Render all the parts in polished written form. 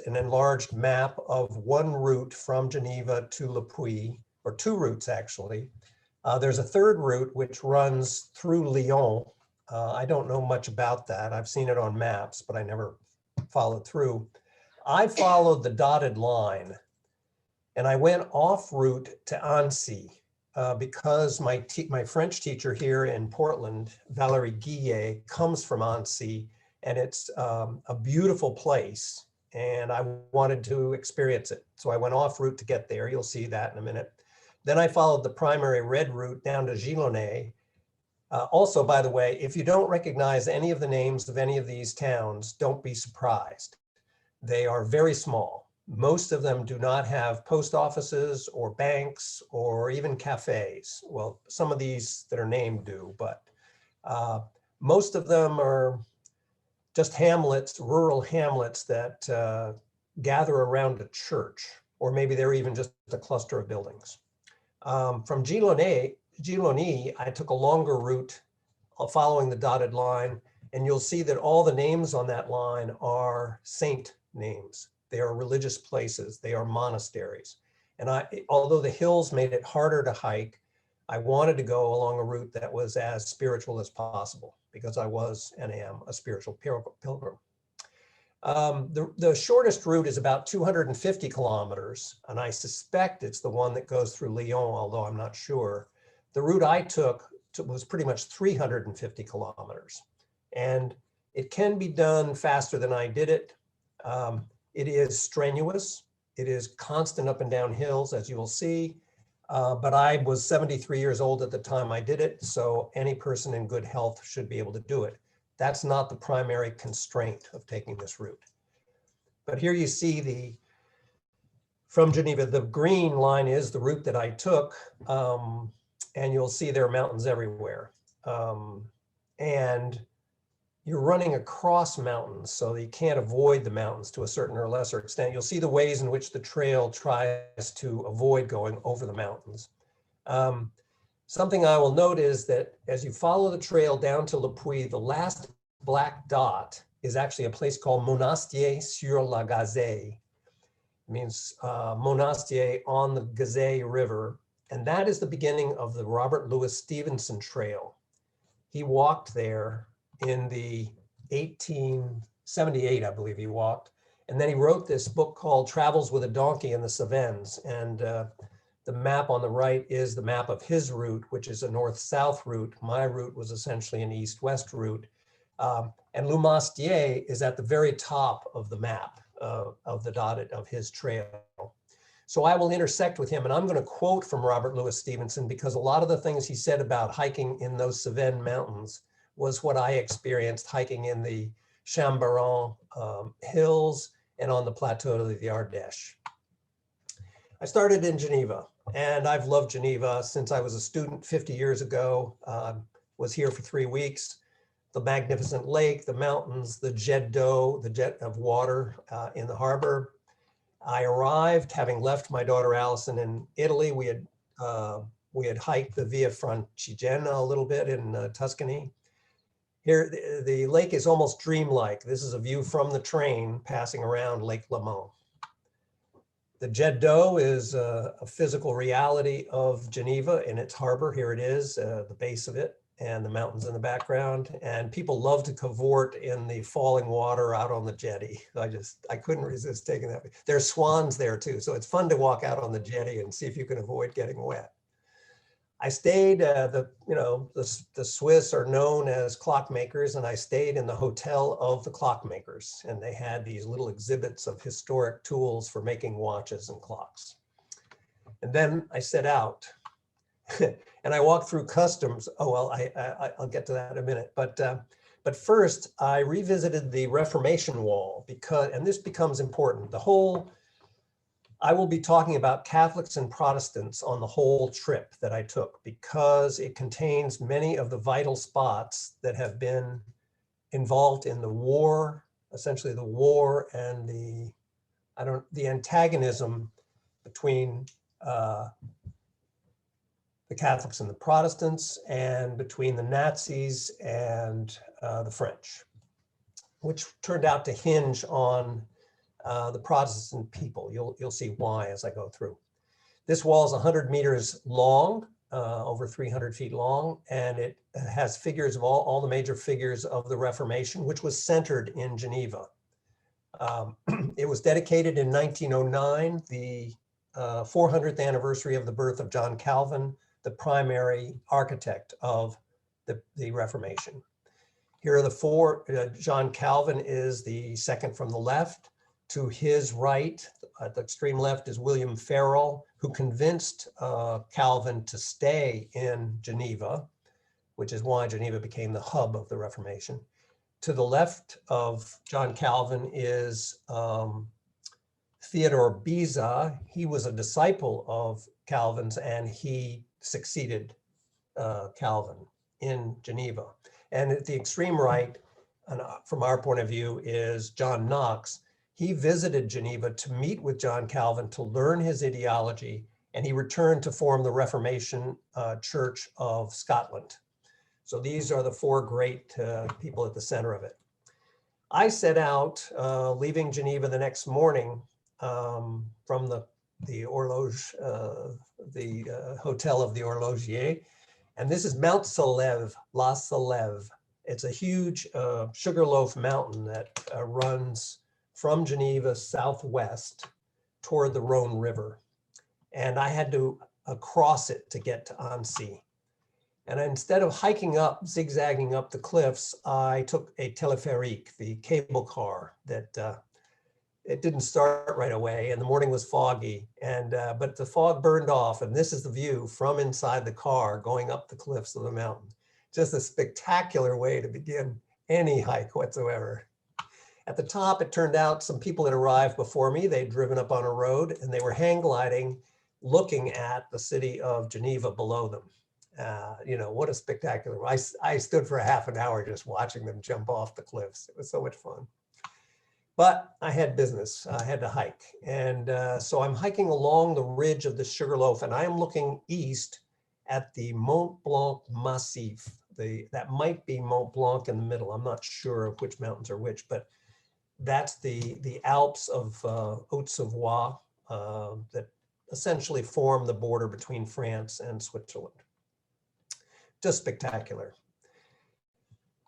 an enlarged map of one route from Geneva to Le Puy, or two routes actually. There's a third route which runs through Lyon. I don't know much about that. I've seen it on maps, but I never followed through. I followed the dotted line and I went off route to Annecy because my French teacher here in Portland, Valérie Guillet, comes from Annecy, and it's a beautiful place and I wanted to experience it. So I went off route to get there. You'll see that in a minute. Then I followed the primary red route down to Gilonnet. Also, by the way, if you don't recognize any of the names of any of these towns, don't be surprised. They are very small. Most of them do not have post offices or banks or even cafes. Well, some of these that are named do, but most of them are just hamlets, rural hamlets that gather around a church, or maybe they're even just a cluster of buildings. From Gilonnet, I took a longer route following the dotted line, and you'll see that all the names on that line are saint names. They are religious places, they are monasteries. And although the hills made it harder to hike, I wanted to go along a route that was as spiritual as possible because I was and am a spiritual pilgrim. The shortest route is about 250 kilometers, and I suspect it's the one that goes through Lyon, although I'm not sure. The route I took was pretty much 350 kilometers, and it can be done faster than I did it. It is strenuous. It is constant up and down hills, as you will see, but I was 73 years old at the time I did it, so any person in good health should be able to do it. That's not the primary constraint of taking this route. But here you see from Geneva, the green line is the route that I took, and you'll see there are mountains everywhere. And you're running across mountains, so you can't avoid the mountains to a certain or lesser extent. You'll see the ways in which the trail tries to avoid going over the mountains. Something I will note is that as you follow the trail down to Le Puy, the last black dot is actually a place called Monastier-sur-la-Gazeille. It means Monastier on the Gazeille River. And that is the beginning of the Robert Louis Stevenson Trail. He walked there in the 1878, I believe he walked. And then he wrote this book called Travels with a Donkey in the Cevennes. And the map on the right is the map of his route, which is a north-south route. My route was essentially an east-west route. And Monastier is at the very top of the map of the dotted of his trail. So I will intersect with him, and I'm going to quote from Robert Louis Stevenson because a lot of the things he said about hiking in those Cevennes mountains was what I experienced hiking in the Shambaram hills and on the plateau of the Ardèche. I started in Geneva, and I've loved Geneva since I was a student 50 years ago. Was here for 3 weeks. The magnificent lake, the mountains, the jet d'eau, the jet of water in the harbor. I arrived having left my daughter Allison in Italy. We had hiked the Via Francigena a little bit in Tuscany. Here, the lake is almost dreamlike. This is a view from the train passing around Lake Lemon. The jet d'eau is a physical reality of Geneva in its harbor. Here it is, the base of it, and the mountains in the background. And people love to cavort in the falling water out on the jetty. I couldn't resist taking that. There's swans there too, so it's fun to walk out on the jetty and see if you can avoid getting wet. I stayed, the Swiss are known as clockmakers, and I stayed in the hotel of the clockmakers, and they had these little exhibits of historic tools for making watches and clocks. And then I set out and I walked through customs. Oh, well, I'll get to that in a minute. But first I revisited the Reformation wall and this becomes important. I will be talking about Catholics and Protestants on the whole trip that I took because it contains many of the vital spots that have been involved in the war, essentially the war and the antagonism between the Catholics and the Protestants, and between the Nazis and the French, which turned out to hinge on the Protestant people. You'll see why as I go through. This wall is 100 meters long, over 300 feet long, and it has figures of all the major figures of the Reformation, which was centered in Geneva. It was dedicated in 1909, the 400th anniversary of the birth of John Calvin, the primary architect of the Reformation. Here are the four. John Calvin is the second from the left. To his right, at the extreme left, is William Farel, who convinced Calvin to stay in Geneva, which is why Geneva became the hub of the Reformation. To the left of John Calvin is Theodore Beza. He was a disciple of Calvin's, and he succeeded Calvin in Geneva. And at the extreme right, and from our point of view, is John Knox. He visited Geneva to meet with John Calvin to learn his ideology, and he returned to form the Reformation Church of Scotland. So these are the four great people at the center of it. I set out, leaving Geneva the next morning from the Horloge, the Hotel of the Horlogier, and this is Mount Salève, La Salève. It's a huge Sugarloaf mountain that runs from Geneva southwest toward the Rhone River. And I had to cross it to get to Annecy. And instead of hiking up, zigzagging up the cliffs, I took a téléphérique, the cable car that it didn't start right away, and the morning was foggy, and but the fog burned off, and this is the view from inside the car going up the cliffs of the mountain. Just a spectacular way to begin any hike whatsoever. At the top, it turned out some people had arrived before me. They'd driven up on a road, and they were hang gliding, looking at the city of Geneva below them. You know, what a spectacular. I stood for a half an hour just watching them jump off the cliffs. It was so much fun. But I had business. I had to hike. And so I'm hiking along the ridge of the Sugarloaf, and I am looking east at the Mont Blanc Massif. That might be Mont Blanc in the middle. I'm not sure of which mountains are which, but that's the Alps of Haute-Savoie that essentially form the border between France and Switzerland. Just spectacular.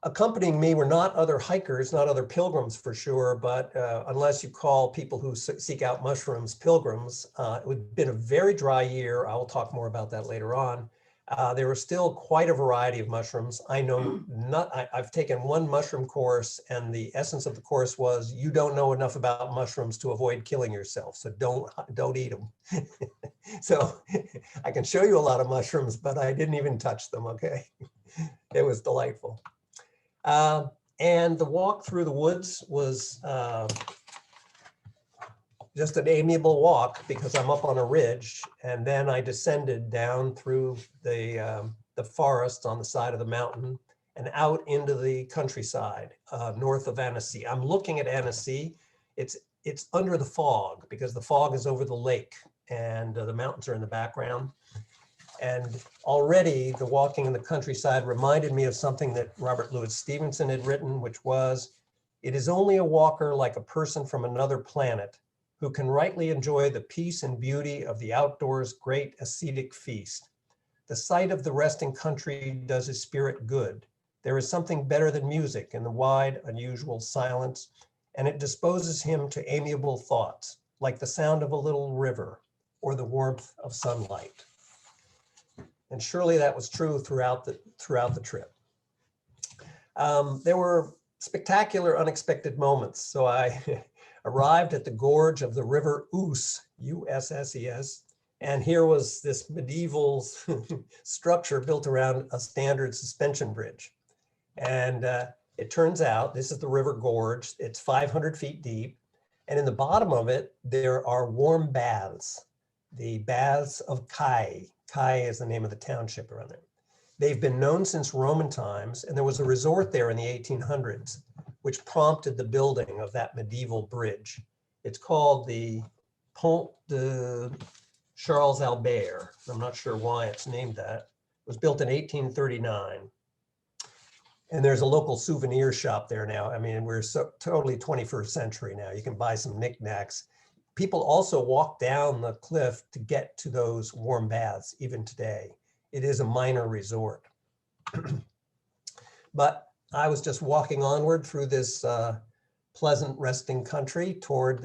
Accompanying me were not other hikers, not other pilgrims for sure, but unless you call people who seek out mushrooms pilgrims, it would have been a very dry year. I will talk more about that later on. There was still quite a variety of mushrooms. I know I've taken one mushroom course, and the essence of the course was you don't know enough about mushrooms to avoid killing yourself, so don't eat them. So I can show you a lot of mushrooms, but I didn't even touch them, okay? It was delightful. And the walk through the woods was just an amiable walk because I'm up on a ridge, and then I descended down through the forest on the side of the mountain and out into the countryside north of Annecy. I'm looking at Annecy. It's under the fog because the fog is over the lake and the mountains are in the background. And already the walking in the countryside reminded me of something that Robert Louis Stevenson had written, which was, "It is only a walker like a person from another planet who can rightly enjoy the peace and beauty of the outdoors' great ascetic feast. The sight of the resting country does his spirit good. There is something better than music in the wide, unusual silence, and it disposes him to amiable thoughts, like the sound of a little river or the warmth of sunlight." And surely that was true throughout the trip. There were spectacular, unexpected moments. So I arrived at the gorge of the river Ouse, U-S-S-E-S, and here was this medieval structure built around a standard suspension bridge. And it turns out this is the river gorge. It's 500 feet deep. And in the bottom of it, there are warm baths, the baths of Caille. Caille is the name of the township around there. They've been known since Roman times, and there was a resort there in the 1800s, which prompted the building of that medieval bridge. It's called the Pont de Charles Albert. I'm not sure why it's named that. It was built in 1839. And there's a local souvenir shop there now. I mean, we're so totally 21st century now. You can buy some knickknacks. People also walk down the cliff to get to those warm baths, even today. It is a minor resort. But I was just walking onward through this pleasant resting country toward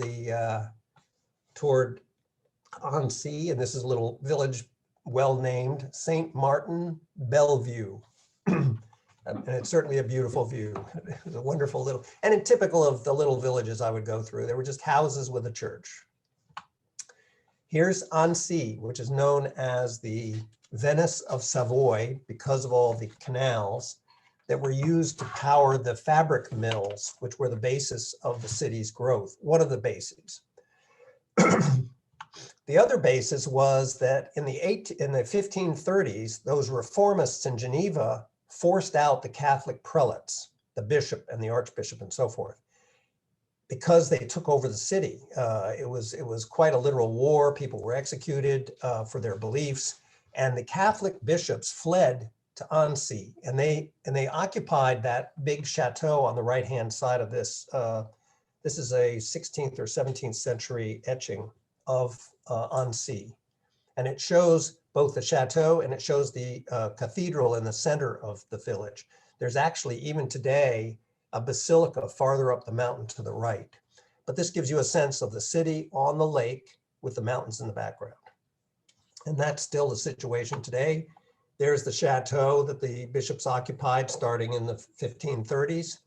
Annecy, and this is a little village well named Saint Martin Bellevue. And it's certainly a beautiful view. It's a wonderful little, and in typical of the little villages I would go through, there were just houses with a church. Here's Annecy, which is known as the Venice of Savoy because of all the canals that were used to power the fabric mills, which were the basis of the city's growth, one of the bases. The other basis was that in the 1530s, those reformists in Geneva forced out the Catholic prelates, the bishop and the archbishop and so forth, because they took over the city. It was quite a literal war. People were executed for their beliefs, and the Catholic bishops fled to Annecy, and they occupied that big chateau on the right-hand side of this. This is a 16th or 17th century etching of Annecy, and it shows both the chateau and it shows the cathedral in the center of the village. There's actually, even today, a basilica farther up the mountain to the right. But this gives you a sense of the city on the lake with the mountains in the background. And that's still the situation today. There's the chateau that the bishops occupied starting in the 1530s.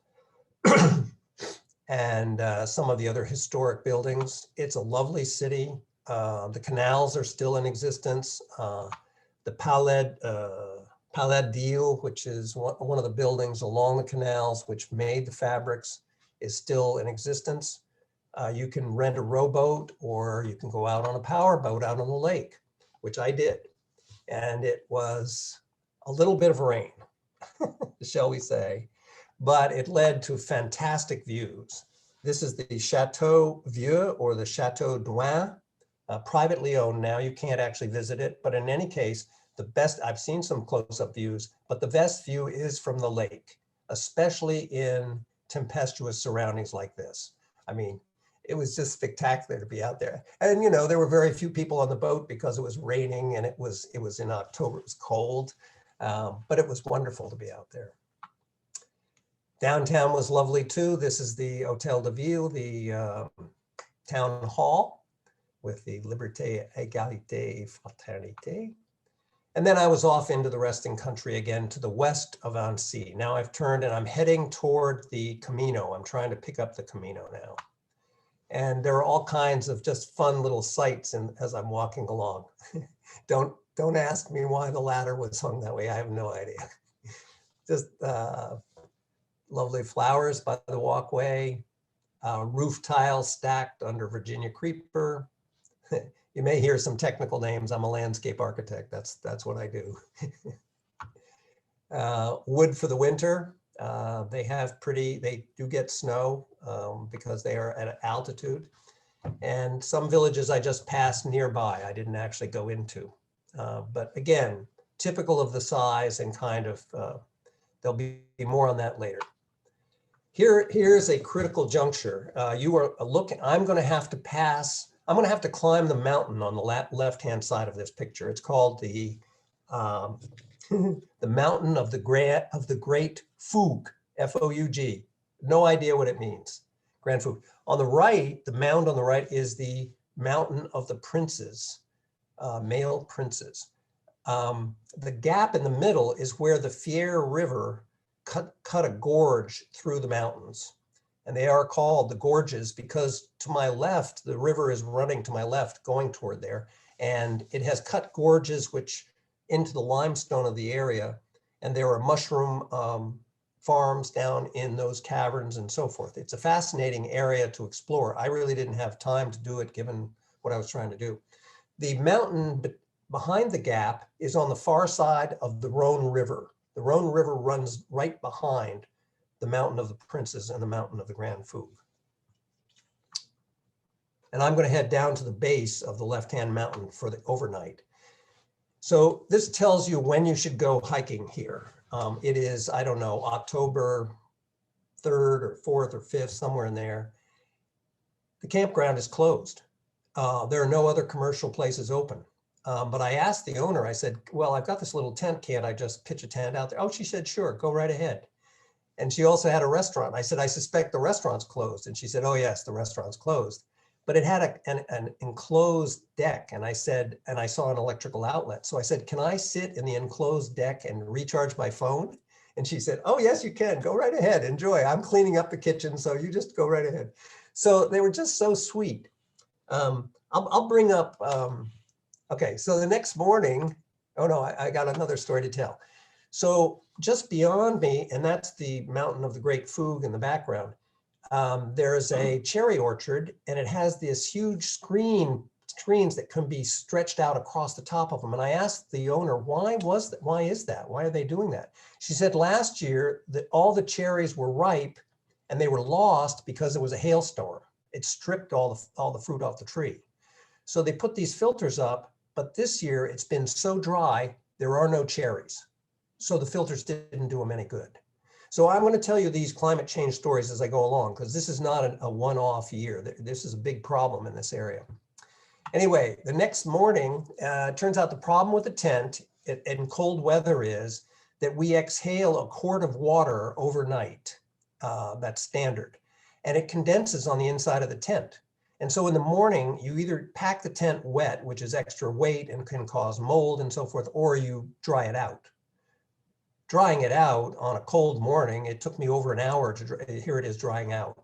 And some of the other historic buildings. It's a lovely city. The canals are still in existence. The Palais d'Île, which is one of the buildings along the canals, which made the fabrics, is still in existence. You can rent a rowboat, or you can go out on a power boat out on the lake, which I did. And it was a little bit of rain, shall we say, but it led to fantastic views. This is the Chateau Vieux, or the Chateau d'Oin, privately owned now. You can't actually visit it, but in any case, the best, I've seen some close-up views, but the best view is from the lake, especially in tempestuous surroundings like this. I mean, it was just spectacular to be out there. And you know, there were very few people on the boat because it was raining and it was in October, it was cold, but it was wonderful to be out there. Downtown was lovely too. This is the Hôtel de Ville, the town hall with the Liberté, Égalité, Fraternité. And then I was off into the resting country again to the west of Annecy. Now I've turned and I'm heading toward the Camino. I'm trying to pick up the Camino now. And there are all kinds of just fun little sights as I'm walking along. Don't ask me why the ladder was hung that way. I have no idea. Just lovely flowers by the walkway, roof tiles stacked under Virginia creeper. You may hear some technical names. I'm a landscape architect. That's what I do. Wood for the winter. They do get snow because they are at altitude. And some villages I just passed nearby, I didn't actually go into. But again, typical of the size and kind of, there'll be more on that later. Here's a critical juncture. You are looking, I'm going to have to climb the mountain on the left-hand side of this picture. It's called the Mountain of the Great Foug, F-O-U-G. No idea what it means. Grand Foug. On the right, the mound on the right is the Mountain of the Princes, male princes. The gap in the middle is where the Fier River cut a gorge through the mountains. And they are called the Gorges because to my left, the river is running to my left, going toward there. And it has cut gorges which into the limestone of the area. And there are mushroom farms down in those caverns and so forth. It's a fascinating area to explore. I really didn't have time to do it given what I was trying to do. The mountain behind the gap is on the far side of the Rhone River. The Rhone River runs right behind the Mountain of the Princes and the Mountain of the Grand Foug. And I'm going to head down to the base of the left-hand mountain for the overnight. So this tells you when you should go hiking here. It is, I don't know, October 3rd or 4th or 5th, somewhere in there. The campground is closed. There are no other commercial places open. But I asked the owner, I said, well, I've got this little tent. Can't I just pitch a tent out there? Oh, she said, sure, go right ahead. And she also had a restaurant. I said, I suspect the restaurant's closed. And she said, oh, yes, the restaurant's closed. But it had an enclosed deck. And I said, and I saw an electrical outlet. So I said, can I sit in the enclosed deck and recharge my phone? And she said, oh, yes, you can. Go right ahead. Enjoy. I'm cleaning up the kitchen, so you just go right ahead. So they were just so sweet. I'll bring up, okay, so the next morning, oh no, I got another story to tell. So just beyond me, and that's the mountain of the Great Foug in the background, there's a cherry orchard, and it has this huge screens that can be stretched out across the top of them. And I asked the owner, why is that? Why are they doing that? She said last year that all the cherries were ripe and they were lost because it was a hailstorm. It stripped all the fruit off the tree. So they put these filters up, but this year it's been so dry, there are no cherries. So the filters didn't do them any good. So I'm going to tell you these climate change stories as I go along, because this is not a one-off year. This is a big problem in this area. Anyway, the next morning, it turns out the problem with the tent in cold weather is that we exhale a quart of water overnight. That's standard. And it condenses on the inside of the tent. And so in the morning, you either pack the tent wet, which is extra weight and can cause mold and so forth, or you dry it out. Drying it out on a cold morning, it took me over an hour to, here it is drying out.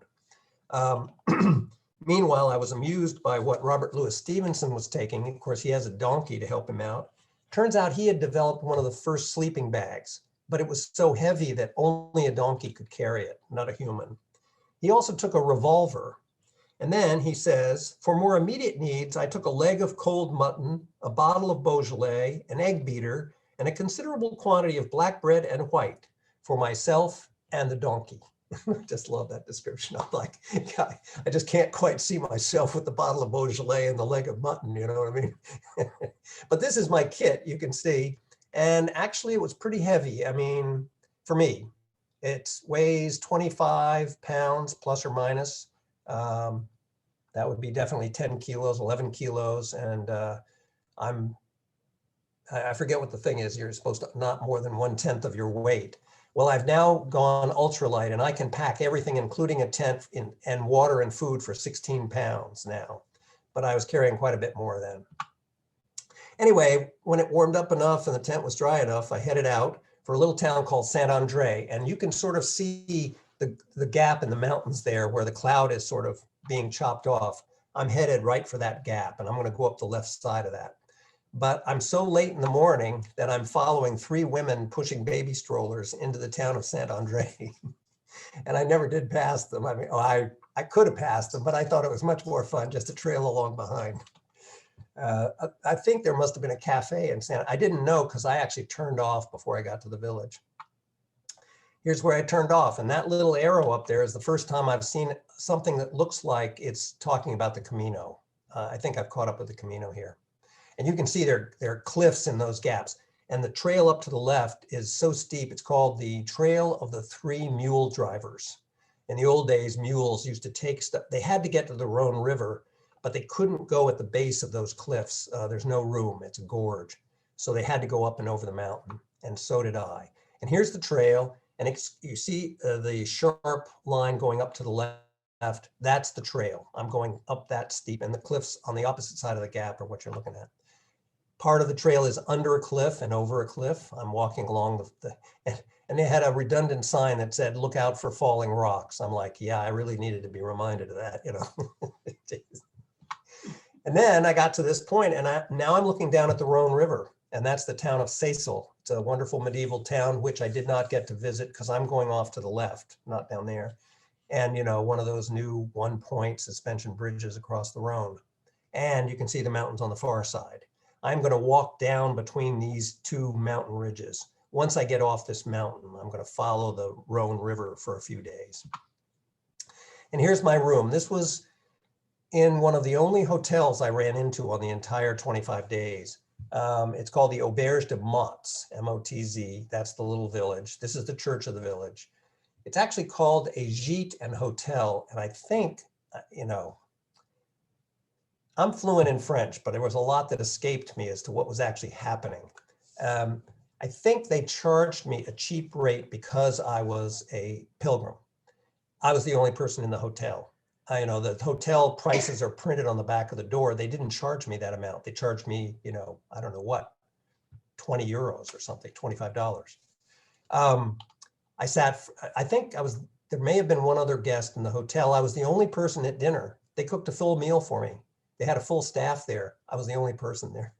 Meanwhile, I was amused by what Robert Louis Stevenson was taking. Of course, he has a donkey to help him out. Turns out he had developed one of the first sleeping bags, but it was so heavy that only a donkey could carry it, not a human. He also took a revolver. And then he says, for more immediate needs, I took a leg of cold mutton, a bottle of Beaujolais, an egg beater, and a considerable quantity of black bread and white for myself and the donkey. I just love that description. I'm like, God, I just can't quite see myself with the bottle of Beaujolais and the leg of mutton, you know what I mean? But this is my kit, you can see. And actually it was pretty heavy. I mean, for me, it weighs 25 pounds plus or minus. That would be definitely 10 kilos, 11 kilos. And I forget what the thing is. You're supposed to not more than 1/10 of your weight. Well, I've now gone ultralight and I can pack everything, including a tent and water and food for 16 pounds now. But I was carrying quite a bit more then. Anyway, when it warmed up enough and the tent was dry enough, I headed out for a little town called Saint-André. And you can sort of see the gap in the mountains there where the cloud is sort of being chopped off. I'm headed right for that gap and I'm going to go up the left side of that. But I'm so late in the morning that I'm following 3 women pushing baby strollers into the town of Saint-André. And I never did pass them. I mean, I could have passed them, but I thought it was much more fun just to trail along behind. I think there must have been a cafe in I didn't know because I actually turned off before I got to the village. Here's where I turned off. And that little arrow up there is the first time I've seen something that looks like it's talking about the Camino. I think I've caught up with the Camino here. And you can see there are cliffs in those gaps. And the trail up to the left is so steep, it's called the Trail of the 3 Mule Drivers. In the old days, mules used to take stuff. They had to get to the Rhone River, but they couldn't go at the base of those cliffs. There's no room, it's a gorge. So they had to go up and over the mountain, and so did I. And here's the trail, and you see the sharp line going up to the left, that's the trail. I'm going up that steep, and the cliffs on the opposite side of the gap are what you're looking at. Part of the trail is under a cliff and over a cliff. I'm walking along and they had a redundant sign that said, look out for falling rocks. I'm like, yeah, I really needed to be reminded of that, you know. And then I got to this point and now I'm looking down at the Rhone River, and that's the town of Seyssel. It's a wonderful medieval town, which I did not get to visit because I'm going off to the left, not down there. And, you know, one of those new 1-point suspension bridges across the Rhone. And you can see the mountains on the far side. I'm going to walk down between these 2 mountain ridges. Once I get off this mountain, I'm going to follow the Rhone River for a few days. And here's my room. This was in one of the only hotels I ran into on the entire 25 days. It's called the Auberge de Motz, M-O-T-Z. That's the little village. This is the church of the village. It's actually called a gîte and hotel. And I think, you know, I'm fluent in French, but there was a lot that escaped me as to what was actually happening. I think they charged me a cheap rate because I was a pilgrim. I was the only person in the hotel. You know, the hotel prices are printed on the back of the door. They didn't charge me that amount. They charged me, you know, I don't know what, 20 euros or something, $25. I sat, I think there may have been one other guest in the hotel. I was the only person at dinner. They cooked a full meal for me. They had a full staff there. I was the only person there.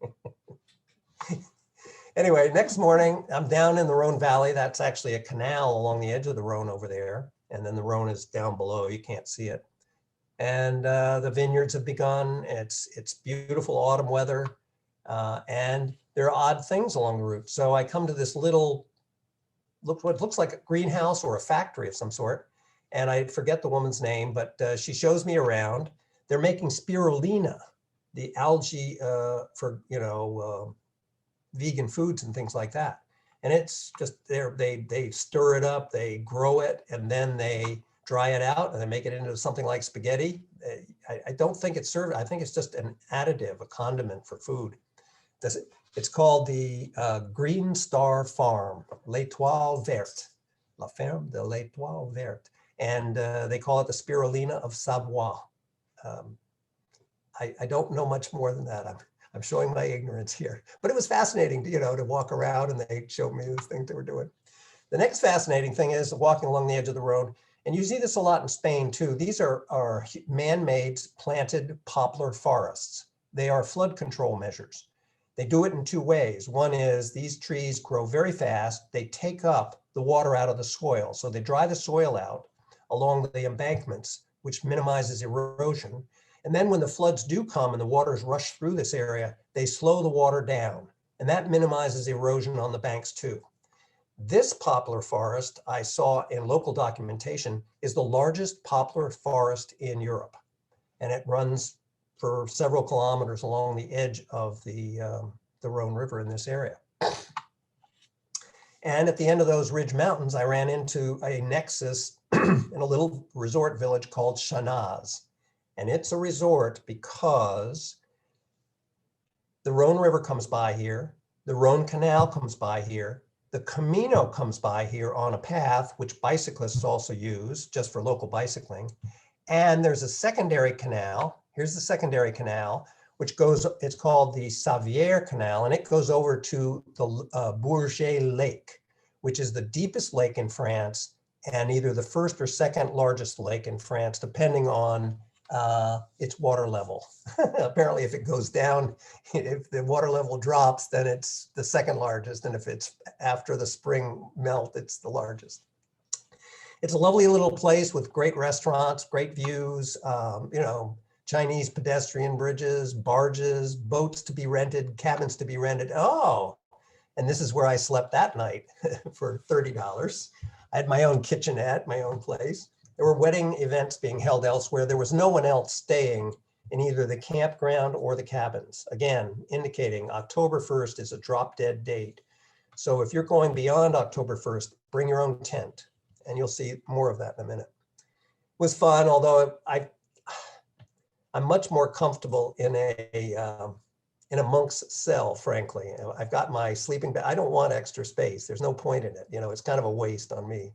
Anyway, next morning, I'm down in the Rhone Valley. That's actually a canal along the edge of the Rhone over there. And then the Rhone is down below. You can't see it. And the vineyards have begun. It's beautiful autumn weather. And there are odd things along the route. So I come to this little, what looks like a greenhouse or a factory of some sort. And I forget the woman's name, but she shows me around. They're making spirulina, the algae for, you know, vegan foods and things like that. And it's just, they stir it up, they grow it, and then they dry it out and then make it into something like spaghetti. I don't think it's served. I think it's just an additive, a condiment for food. It's called the Green Star Farm, L'Étoile Verte, La Ferme de l'Étoile Verte. And they call it the spirulina of Savoy. I don't know much more than that. I'm showing my ignorance here, but it was fascinating, you know, to walk around and they showed me this thing they were doing. The next fascinating thing is walking along the edge of the road. And you see this a lot in Spain too. These are man-made planted poplar forests. They are flood control measures. They do it in two ways. One is these trees grow very fast. They take up the water out of the soil. So they dry the soil out along the embankments, which minimizes erosion. And then when the floods do come and the waters rush through this area, they slow the water down. And that minimizes erosion on the banks too. This poplar forest I saw in local documentation is the largest poplar forest in Europe. And it runs for several kilometers along the edge of the Rhone River in this area. And at the end of those ridge mountains, I ran into a nexus in a little resort village called Chanaz. And it's a resort because the Rhone River comes by here, the Rhone Canal comes by here, the Camino comes by here on a path, which bicyclists also use just for local bicycling. And there's a secondary canal. Here's the secondary canal, which goes, it's called the Savoy Canal, and it goes over to the Bourget Lake, which is the deepest lake in France and either the first or second largest lake in France, depending on its water level. Apparently, if it goes down, if the water level drops, then it's the second largest. And if it's after the spring melt, it's the largest. It's a lovely little place with great restaurants, great views, you know, Chinese pedestrian bridges, barges, boats to be rented, cabins to be rented. Oh, and this is where I slept that night for $30. I had my own kitchenette, my own place. There were wedding events being held elsewhere. There was no one else staying in either the campground or the cabins. Again, indicating October 1st is a drop dead date. So if you're going beyond October 1st, bring your own tent, and you'll see more of that in a minute. It was fun, although I'm much more comfortable in a monk's cell, frankly. I've got my sleeping bag. I don't want extra space. There's no point in it. You know, it's kind of a waste on me.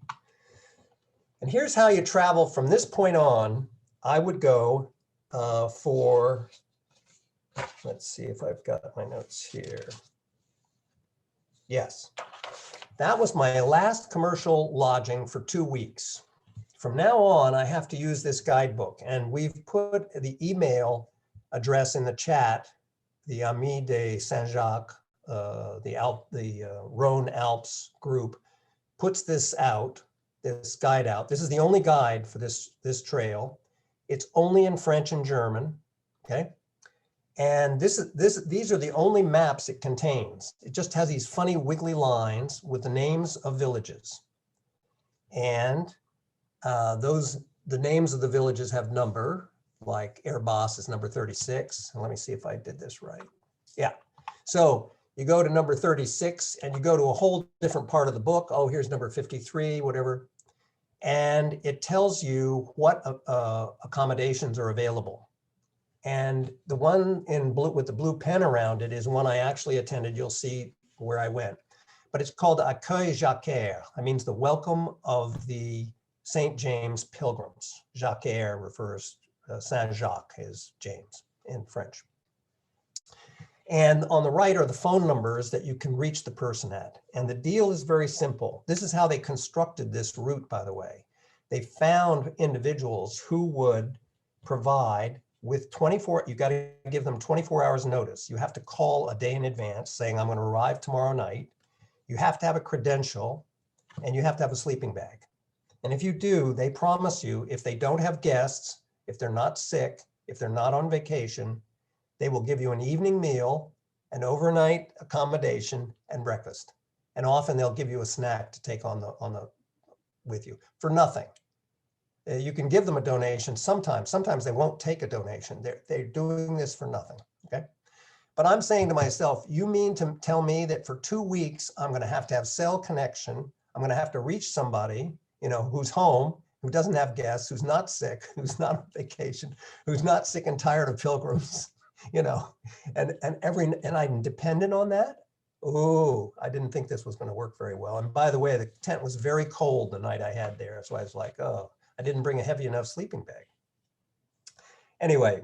And here's how you travel from this point on. I would go for, let's see if I've got my notes here. Yes, that was my last commercial lodging for 2 weeks. From now on, I have to use this guidebook, and we've put the email address in the chat, the Amis de Saint-Jacques, the Rhone Alps group puts this out, this guide out. This is the only guide for this trail. It's only in French and German, okay? And these are the only maps it contains. It just has these funny wiggly lines with the names of villages. And the names of the villages have number, like Airbus is number 36. And let me see if I did this right. Yeah. So you go to number 36 and you go to a whole different part of the book. Oh, here's number 53, whatever. And it tells you what accommodations are available. And the one in blue with the blue pen around it is one I actually attended. You'll see where I went. But it's called Accueil Jacquard. That means the welcome of the St. James Pilgrims. Jacquard refers, Saint Jacques is James in French. And on the right are the phone numbers that you can reach the person at. And the deal is very simple. This is how they constructed this route, by the way. They found individuals who would provide with 24, you got to give them 24 hours notice. You have to call a day in advance saying, I'm going to arrive tomorrow night. You have to have a credential and you have to have a sleeping bag. And if you do, they promise you, if they don't have guests, if they're not sick, if they're not on vacation, they will give you an evening meal, an overnight accommodation, and breakfast. And often they'll give you a snack to take on the with you for nothing. You can give them a donation sometimes. Sometimes they won't take a donation. They're doing this for nothing, okay? But I'm saying to myself, you mean to tell me that for 2 weeks, I'm gonna have to have cell connection, I'm gonna have to reach somebody, you know, who's home, who doesn't have guests, who's not sick, who's not on vacation, who's not sick and tired of pilgrims, you know, and I'm dependent on that? Oh, I didn't think this was going to work very well. And by the way, the tent was very cold the night I had there. So I was like, oh, I didn't bring a heavy enough sleeping bag. Anyway,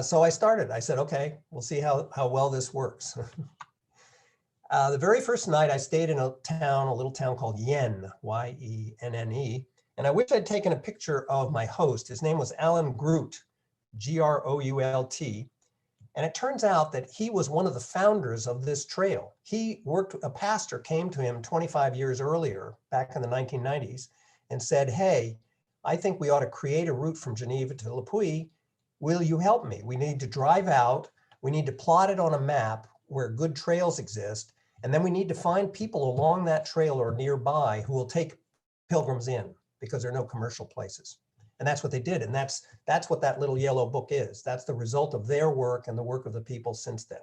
so I started. I said, okay, we'll see how well this works. The very first night I stayed in a little town called Yenne, Y-E-N-N-E. And I wish I'd taken a picture of my host. His name was Alan Grout, G-R-O-U-L-T. And it turns out that he was one of the founders of this trail. A pastor came to him 25 years earlier, back in the 1990s, and said, hey, I think we ought to create a route from Geneva to Le Puy. Will you help me? We need to drive out. We need to plot it on a map where good trails exist. And then we need to find people along that trail or nearby who will take pilgrims in because there are no commercial places. And that's what they did. And that's what that little yellow book is. That's the result of their work and the work of the people since then.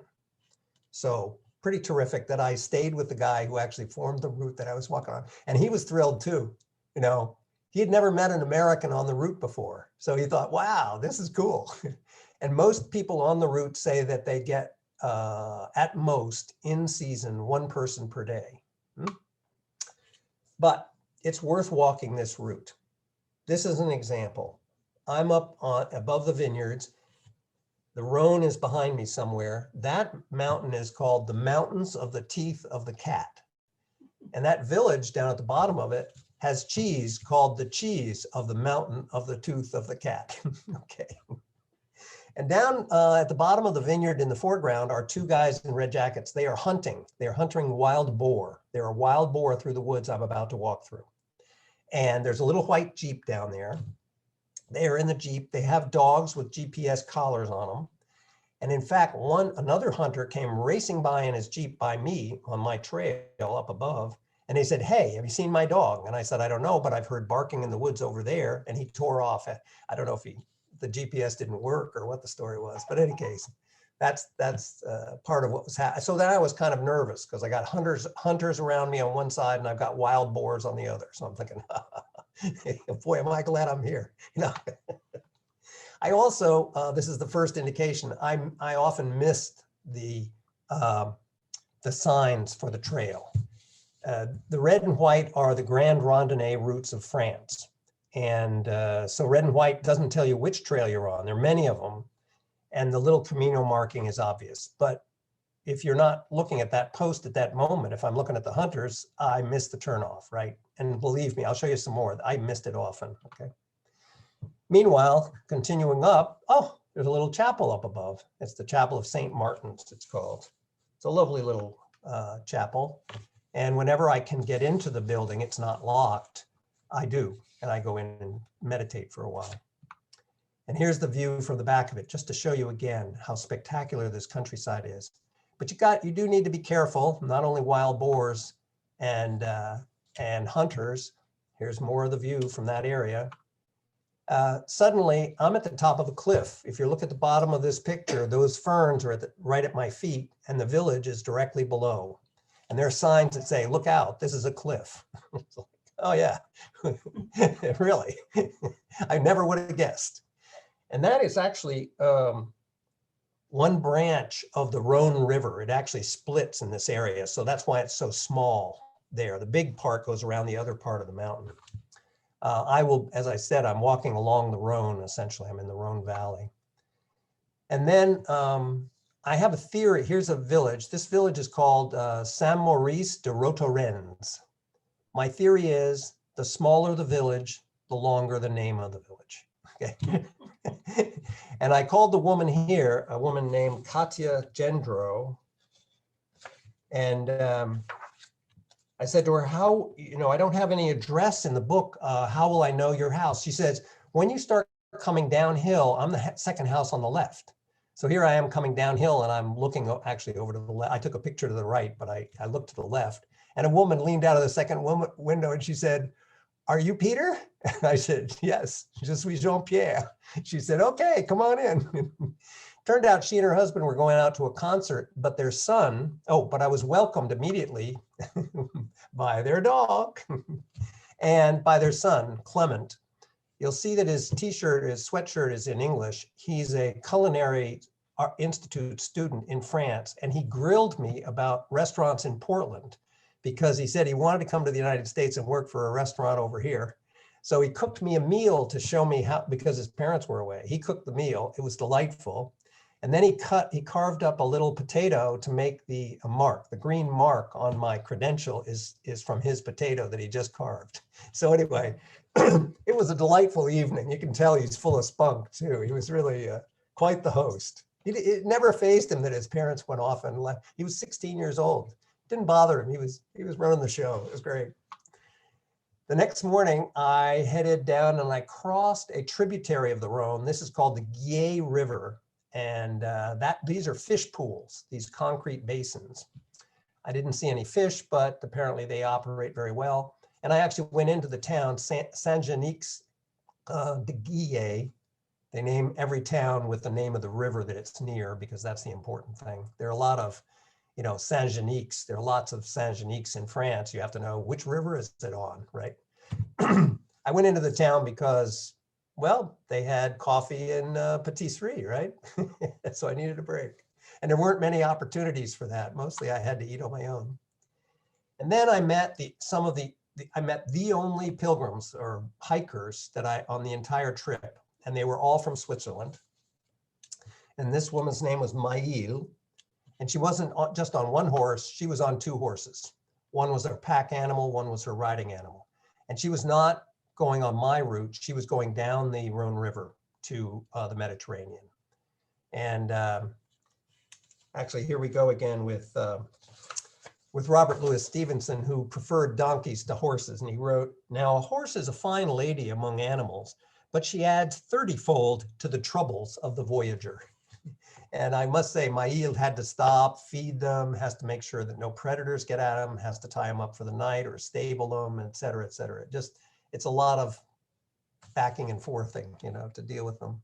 So pretty terrific that I stayed with the guy who actually formed the route that I was walking on. And he was thrilled too. You know, he had never met an American on the route before. So he thought, wow, this is cool. And most people on the route say that they get at most in season 1 person per day. But it's worth walking this route. This is an example. I'm up above the vineyards. The Rhone is behind me somewhere. That mountain is called the Mountains of the Teeth of the Cat. And that village down at the bottom of it has cheese called the cheese of the Mountain of the Tooth of the Cat. Okay. And down at the bottom of the vineyard in the foreground are 2 guys in red jackets. They are hunting. They're hunting wild boar. There are wild boar through the woods I'm about to walk through. And there's a little white Jeep down there. They are in the Jeep. They have dogs with GPS collars on them. And in fact, another hunter came racing by in his Jeep by me on my trail up above. And they said, hey, have you seen my dog? And I said, I don't know, but I've heard barking in the woods over there. And he tore off. I don't know if the GPS didn't work or what the story was. But in any case, that's part of what was happening. So then I was kind of nervous because I got hunters around me on one side and I've got wild boars on the other. So I'm thinking, boy, am I glad I'm here. You know. I also, this is the first indication, I often missed the signs for the trail. The red and white are the Grand Randonnée routes of France. And so red and white doesn't tell you which trail you're on. There are many of them. And the little Camino marking is obvious. But if you're not looking at that post at that moment, if I'm looking at the hunters, I missed the turnoff, right? And believe me, I'll show you some more. I missed it often, okay? Meanwhile, continuing up, oh, there's a little chapel up above. It's the Chapel of St. Martin's, it's called. It's a lovely little chapel. And whenever I can get into the building, it's not locked, I do. And I go in and meditate for a while. And here's the view from the back of it, just to show you again how spectacular this countryside is. But you do need to be careful, not only wild boars and hunters. Here's more of the view from that area. Suddenly, I'm at the top of a cliff. If you look at the bottom of this picture, those ferns are right at my feet, and the village is directly below. And there are signs that say, look out, this is a cliff. Oh yeah, really? I never would have guessed. And that is actually one branch of the Rhone River. It actually splits in this area. So that's why it's so small there. The big part goes around the other part of the mountain. As I said, I'm walking along the Rhone, essentially. I'm in the Rhone Valley. And then I have a theory. Here's a village. This village is called Saint-Maurice de Rotorennes. My theory is the smaller the village, the longer the name of the village. Okay. And I called the woman here, a woman named Katja Gendro. And I said to her, I don't have any address in the book. How will I know your house? She says, when you start coming downhill, I'm the second house on the left. So here I am coming downhill and I'm looking actually over to the left. I took a picture to the right, but I looked to the left. And a woman leaned out of the second window and she said, are you Peter? And I said, yes, je suis Jean-Pierre. She said, okay, come on in. Turned out she and her husband were going out to a concert, but their son, but I was welcomed immediately by their dog and by their son, Clement. You'll see that his t-shirt, his sweatshirt is in English. He's a culinary institute student in France, and he grilled me about restaurants in Portland because he said he wanted to come to the United States and work for a restaurant over here. So he cooked me a meal to show me how, because his parents were away. He cooked the meal. It was delightful. And then he carved up a little potato to make the mark. The green mark on my credential is from his potato that he just carved. So anyway, it was a delightful evening. You can tell he's full of spunk too. He was really quite the host. It never fazed him that his parents went off and left. He was 16 years old. It didn't bother him. He was running the show. It was great. The next morning, I headed down and I crossed a tributary of the Rhone. This is called the Loire River. And these are fish pools, these concrete basins. I didn't see any fish, but apparently they operate very well. And I actually went into the town, Saint-Genix de Guillet. They name every town with the name of the river that it's near because that's the important thing. There are a lot of, Saint-Genix. There are lots of Saint-Genix in France. You have to know which river is it on, right? I went into the town because, well, they had coffee and patisserie, right? So I needed a break. And there weren't many opportunities for that. Mostly I had to eat on my own. And then I met the only pilgrims or hikers on the entire trip. And they were all from Switzerland. And this woman's name was Mule. And she wasn't just on one horse, she was on two horses. One was her pack animal, one was her riding animal. And she was not going on my route, she was going down the Rhone River to the Mediterranean. And actually, here we go again with Robert Louis Stevenson, who preferred donkeys to horses. And he wrote, now a horse is a fine lady among animals, but she adds 30-fold to the troubles of the voyager. And I must say, Mule had to stop, feed them, has to make sure that no predators get at them, has to tie them up for the night or stable them, et cetera, et cetera. It's a lot of backing and forthing, to deal with them.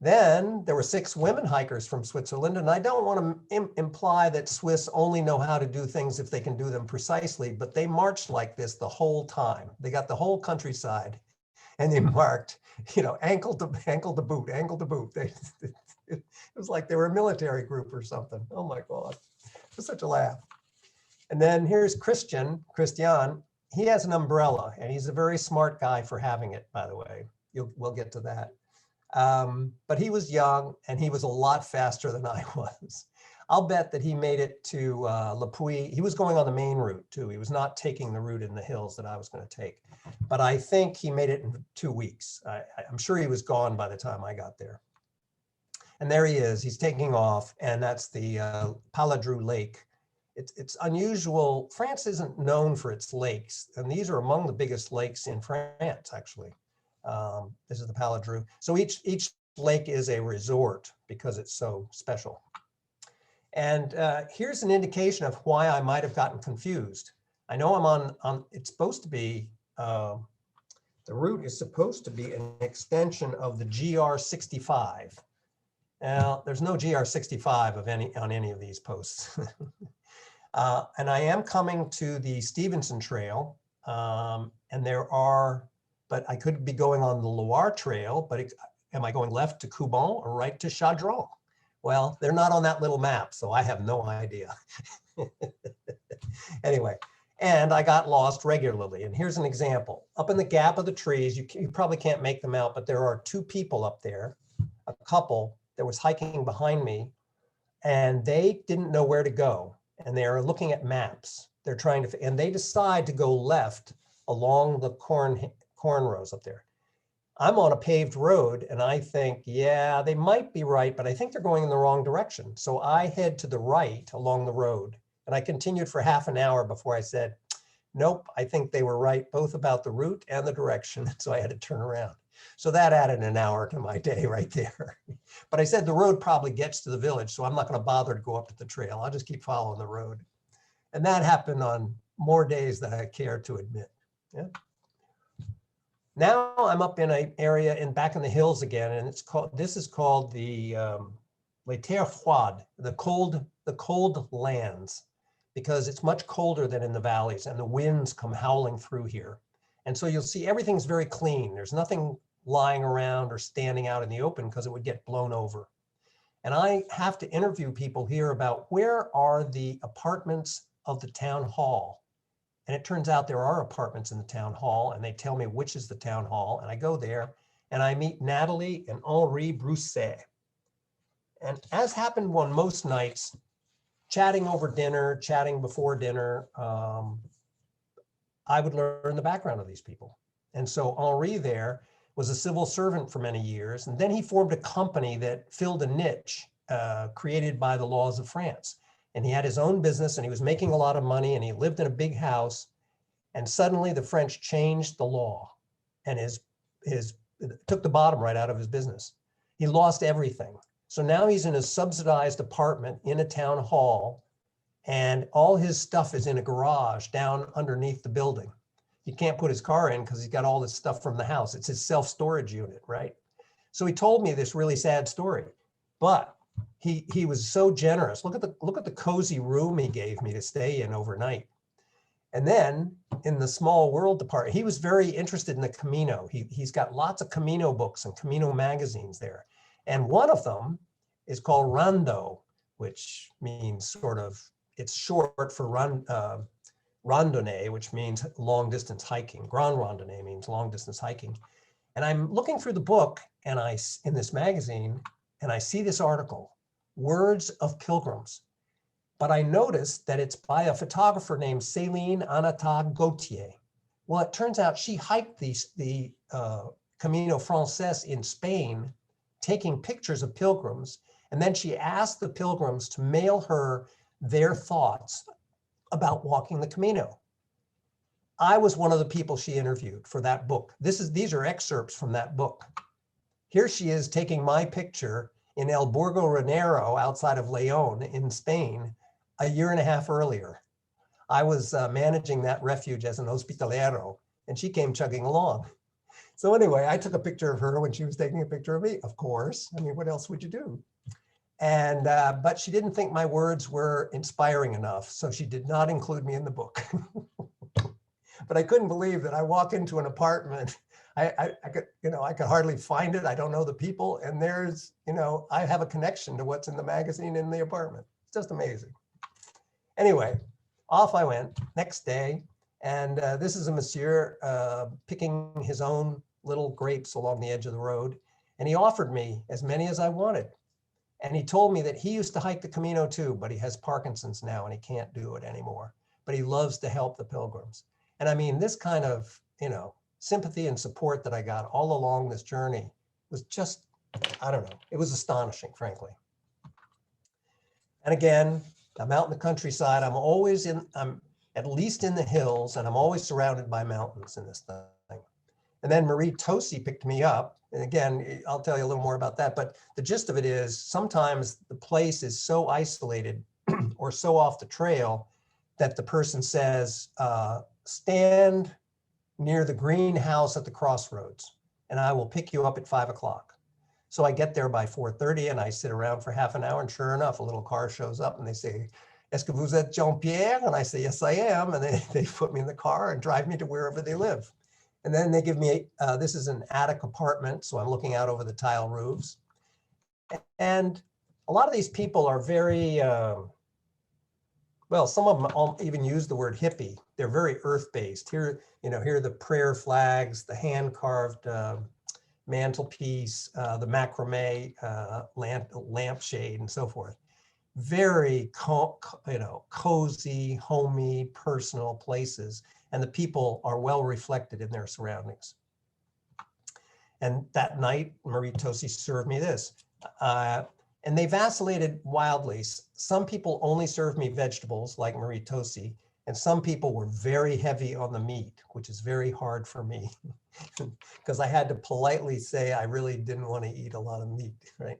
Then there were 6 women hikers from Switzerland, and I don't want to imply that Swiss only know how to do things if they can do them precisely, but they marched like this the whole time. They got the whole countryside, and they marked, ankle to boot, ankle to boot. It was like they were a military group or something. Oh my God, it was such a laugh. And then here's Christian. He has an umbrella, and he's a very smart guy for having it, by the way. We'll get to that. But he was young, and he was a lot faster than I was. I'll bet that he made it to Le Puy. He was going on the main route, too. He was not taking the route in the hills that I was going to take. But I think he made it in 2 weeks. I'm sure he was gone by the time I got there. And there he is. He's taking off, and that's the Paladru Lake. It's unusual. France isn't known for its lakes, and these are among the biggest lakes in France, actually. This is the Paladru. So each lake is a resort because it's so special. And here's an indication of why I might have gotten confused. I know I'm on it's supposed to be The route is supposed to be an extension of the GR65. Now, there's no GR65 on any of these posts. And I am coming to the Stevenson Trail, and but I could be going on the Loire Trail, but am I going left to Coubon or right to Chadron? Well, they're not on that little map, so I have no idea. Anyway, and I got lost regularly. And here's an example. Up in the gap of the trees, you probably can't make them out, but there are two people up there, a couple that was hiking behind me, and they didn't know where to go. And they're looking at maps. They're trying to, and they decide to go left along the corn rows up there. I'm on a paved road and I think, yeah, they might be right, but I think they're going in the wrong direction. So I head to the right along the road, and I continued for half an hour before I said, nope, I think they were right, both about the route and the direction. So I had to turn around. So that added an hour to my day right there. But I said the road probably gets to the village, so I'm not going to bother to go up to the trail. I'll just keep following the road. And that happened on more days than I care to admit. Yeah. Now I'm up in an area back in the hills again, and this is called the Les Terres Froides, the cold lands, because it's much colder than in the valleys, and the winds come howling through here. And so you'll see everything's very clean. There's nothing lying around or standing out in the open because it would get blown over. And I have to interview people here about where are the apartments of the town hall. And it turns out there are apartments in the town hall, and they tell me which is the town hall. And I go there and I meet Natalie and Henri Brousset. And as happened on most nights, chatting over dinner, chatting before dinner, I would learn the background of these people. And so Henri there was a civil servant for many years. And then he formed a company that filled a niche created by the laws of France. And he had his own business and he was making a lot of money and he lived in a big house. And suddenly the French changed the law and took the bottom right out of his business. He lost everything. So now he's in a subsidized apartment in a town hall, and all his stuff is in a garage down underneath the building. He can't put his car in because he's got all this stuff from the house. It's his self-storage unit, right? So he told me this really sad story, but he was so generous. Look at the cozy room he gave me to stay in overnight. And then in the small world department, he was very interested in the Camino. He's got lots of Camino books and Camino magazines there. And one of them is called Rando, which means it's short for randonnée, which means long distance hiking. Grand randonnée means long distance hiking. And I'm looking through the book and in this magazine, and I see this article, Words of Pilgrims. But I noticed that it's by a photographer named Céline Anata Gauthier. Well, it turns out she hiked the Camino Frances in Spain, taking pictures of pilgrims. And then she asked the pilgrims to mail her their thoughts about walking the Camino. I was one of the people she interviewed for that book. These are excerpts from that book. Here she is taking my picture in El Burgo Renero outside of León in Spain a year and a half earlier. I was managing that refuge as an hospitalero, and she came chugging along. So anyway, I took a picture of her when she was taking a picture of me, of course. I mean, what else would you do? And but she didn't think my words were inspiring enough, so she did not include me in the book. But I couldn't believe that I walk into an apartment. I could hardly find it. I don't know the people, and I have a connection to what's in the magazine in the apartment. It's just amazing. Anyway, off I went next day, and this is a monsieur picking his own little grapes along the edge of the road, and he offered me as many as I wanted. And he told me that he used to hike the Camino too, but he has Parkinson's now and he can't do it anymore. But he loves to help the pilgrims. And I mean, this kind of, sympathy and support that I got all along this journey was just, I don't know, it was astonishing, frankly. And again, I'm out in the countryside. I'm at least in the hills, and I'm always surrounded by mountains in this thing. And then Marie Tosi picked me up. And again, I'll tell you a little more about that. But the gist of it is sometimes the place is so isolated or so off the trail that the person says, stand near the greenhouse at the crossroads, and I will pick you up at 5 o'clock. So I get there by 4:30 and I sit around for half an hour, and sure enough, a little car shows up and they say, "Est-ce que vous êtes Jean-Pierre?" And I say, "Yes, I am." And they put me in the car and drive me to wherever they live. And then they give me, this is an attic apartment, so I'm looking out over the tile roofs. And a lot of these people are very, well, some of them even use the word hippie. They're very earth-based. Here, here are the prayer flags, the hand-carved mantelpiece, the macrame lampshade, and so forth. Very, cozy, homey, personal places, and the people are well reflected in their surroundings. And that night, Marie Tosi served me this. And they vacillated wildly. Some people only served me vegetables, like Marie Tosi, and some people were very heavy on the meat, which is very hard for me, because I had to politely say I really didn't want to eat a lot of meat, right?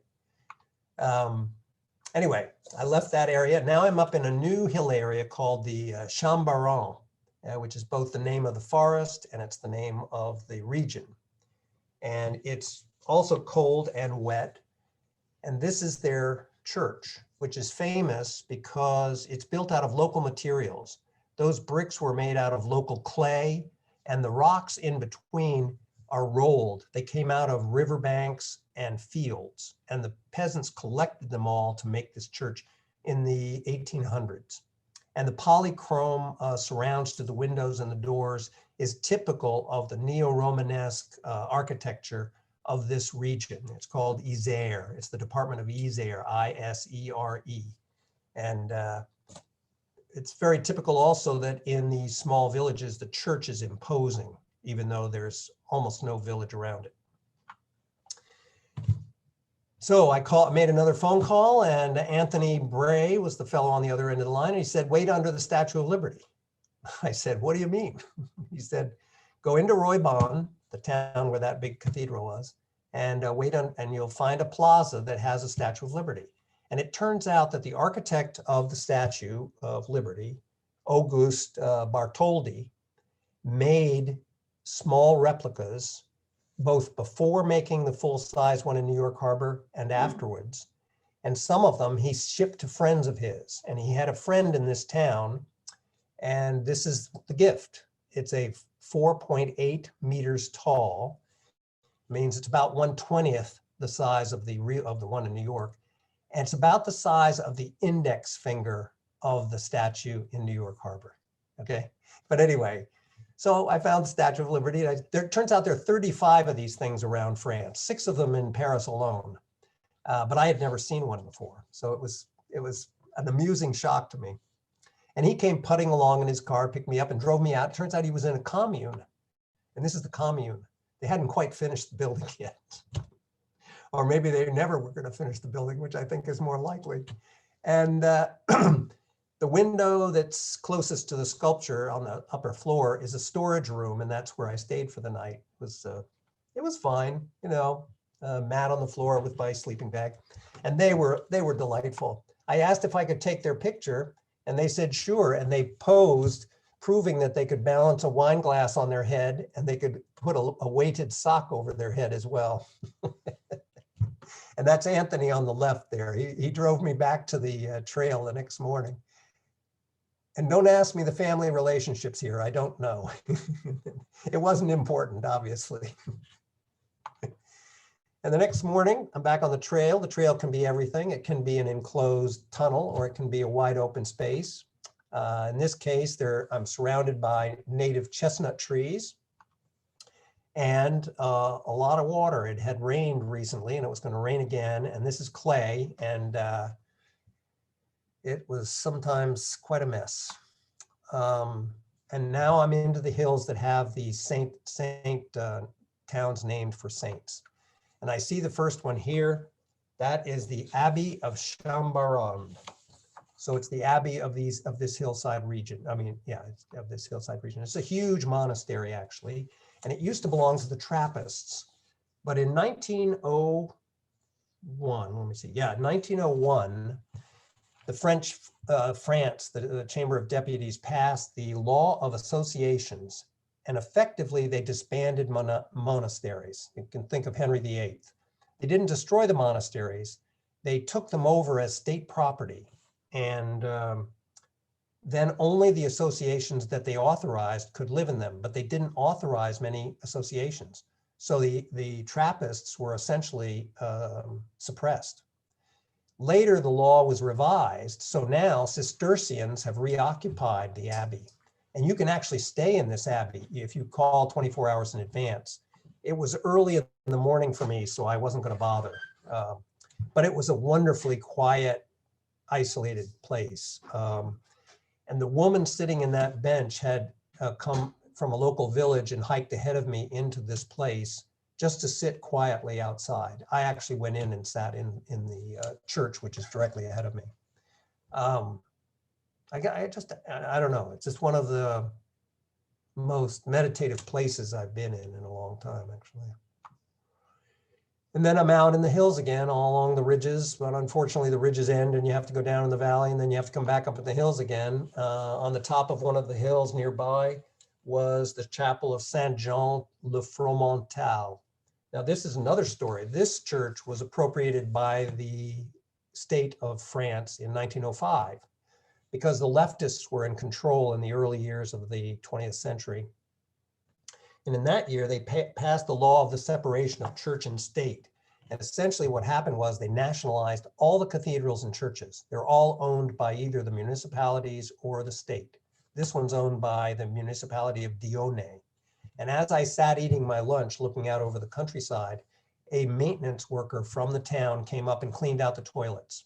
Anyway, I left that area. Now I'm up in a new hill area called the Shambaram, which is both the name of the forest and it's the name of the region. And it's also cold and wet. And this is their church, which is famous because it's built out of local materials. Those bricks were made out of local clay, and the rocks in between are rolled. They came out of riverbanks and fields, and the peasants collected them all to make this church in the 1800s. And the polychrome surrounds to the windows and the doors is typical of the neo-Romanesque architecture of this region. It's called Isère. It's the Department of Isère, I-S-E-R-E. And it's very typical also that in these small villages, the church is imposing, even though there's almost no village around it. So I made another phone call, and Anthony Bray was the fellow on the other end of the line. And he said, "Wait under the Statue of Liberty." I said, "What do you mean?" He said, "Go into Roybon, the town where that big cathedral was, and wait on, and you'll find a plaza that has a Statue of Liberty." And it turns out that the architect of the Statue of Liberty, Auguste Bartholdi, made small replicas both before making the full-size one in New York Harbor and afterwards. And some of them he shipped to friends of his. And he had a friend in this town, and this is the gift. It's a 4.8 meters tall, means it's about 1/20th the size of the one in New York. And it's about the size of the index finger of the statue in New York Harbor, okay? But anyway, so I found the Statue of Liberty. There turns out there are 35 of these things around France, 6 of them in Paris alone. But I had never seen one before. So it was an amusing shock to me. And he came putting along in his car, picked me up and drove me out. It turns out he was in a commune. And this is the commune. They hadn't quite finished the building yet. Or maybe they never were going to finish the building, which I think is more likely. And the window that's closest to the sculpture on the upper floor is a storage room, and that's where I stayed for the night. It was fine, mat on the floor with my sleeping bag, and they were delightful. I asked if I could take their picture, and they said sure, and they posed, proving that they could balance a wine glass on their head, and they could put a weighted sock over their head as well. And that's Anthony on the left there. He drove me back to the trail the next morning. And don't ask me the family relationships here. I don't know. It wasn't important, obviously. And the next morning, I'm back on the trail. The trail can be everything. It can be an enclosed tunnel, or it can be a wide open space. In this case, I'm surrounded by native chestnut trees and a lot of water. It had rained recently, and it was going to rain again. And this is clay, and it was sometimes quite a mess. And now I'm into the hills that have the saint towns named for saints. And I see the first one here. That is the Abbey of Shambaram. So it's the Abbey of this hillside region. Of this hillside region. It's a huge monastery, actually. And it used to belong to the Trappists. But in 1901, 1901, the France, the Chamber of Deputies passed the Law of Associations, and effectively they disbanded monasteries. You can think of Henry VIII. They didn't destroy the monasteries. They took them over as state property, and then only the associations that they authorized could live in them, but they didn't authorize many associations. So the Trappists were essentially suppressed. Later, the law was revised, so now Cistercians have reoccupied the abbey. And you can actually stay in this abbey if you call 24 hours in advance. It was early in the morning for me, so I wasn't going to bother. But it was a wonderfully quiet, isolated place. And the woman sitting in that bench had come from a local village and hiked ahead of me into this place just to sit quietly outside. I actually went in and sat in the church, which is directly ahead of me. I don't know. It's just one of the most meditative places I've been in a long time, actually. And then I'm out in the hills again, all along the ridges, but unfortunately the ridges end and you have to go down in the valley and then you have to come back up in the hills again. On the top of one of the hills nearby was the chapel of Saint Jean le Fromental. Now this is another story. This church was appropriated by the state of France in 1905 because the leftists were in control in the early years of the 20th century. And in that year, they passed the law of the separation of church and state. And essentially what happened was they nationalized all the cathedrals and churches. They're all owned by either the municipalities or the state. This one's owned by the municipality of Dionne. And as I sat eating my lunch, looking out over the countryside, a maintenance worker from the town came up and cleaned out the toilets.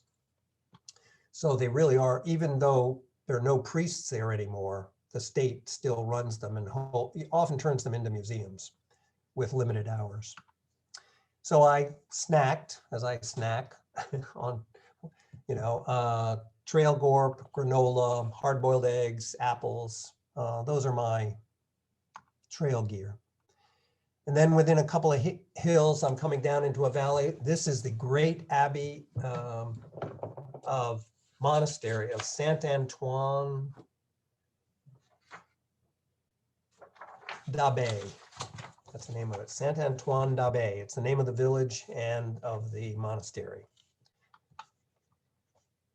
So they really are, even though there are no priests there anymore, the state still runs them and often turns them into museums with limited hours. So I snacked, as I snack, on, trail gorp, granola, hard-boiled eggs, apples. Those are my trail gear. And then within a couple of hills, I'm coming down into a valley. This is the great Abbey of Monastery of Saint-Antoine d'Abbey. That's the name of it, Saint-Antoine d'Abbey. It's the name of the village and of the monastery.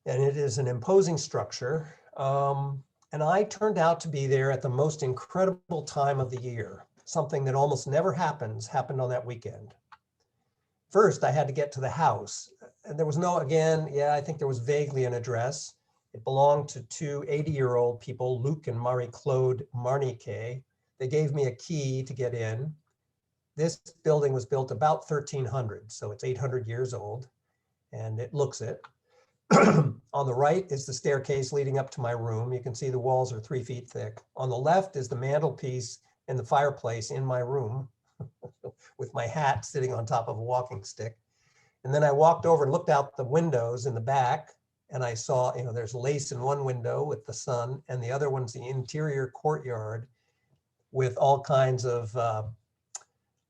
And it is an imposing structure. And I turned out to be there at the most incredible time of the year. Something that almost never happened on that weekend. First, I had to get to the house. And there was I think there was vaguely an address. It belonged to two 80-year-old people, Luc and Marie-Claude Marniquet. They gave me a key to get in. This building was built about 1300, so it's 800 years old, and it looks it. On the right is the staircase leading up to my room. You can see the walls are 3 feet thick. On the left is the mantelpiece and the fireplace in my room with my hat sitting on top of a walking stick. And then I walked over and looked out the windows in the back, and I saw, there's lace in one window with the sun, and the other one's the interior courtyard with all kinds of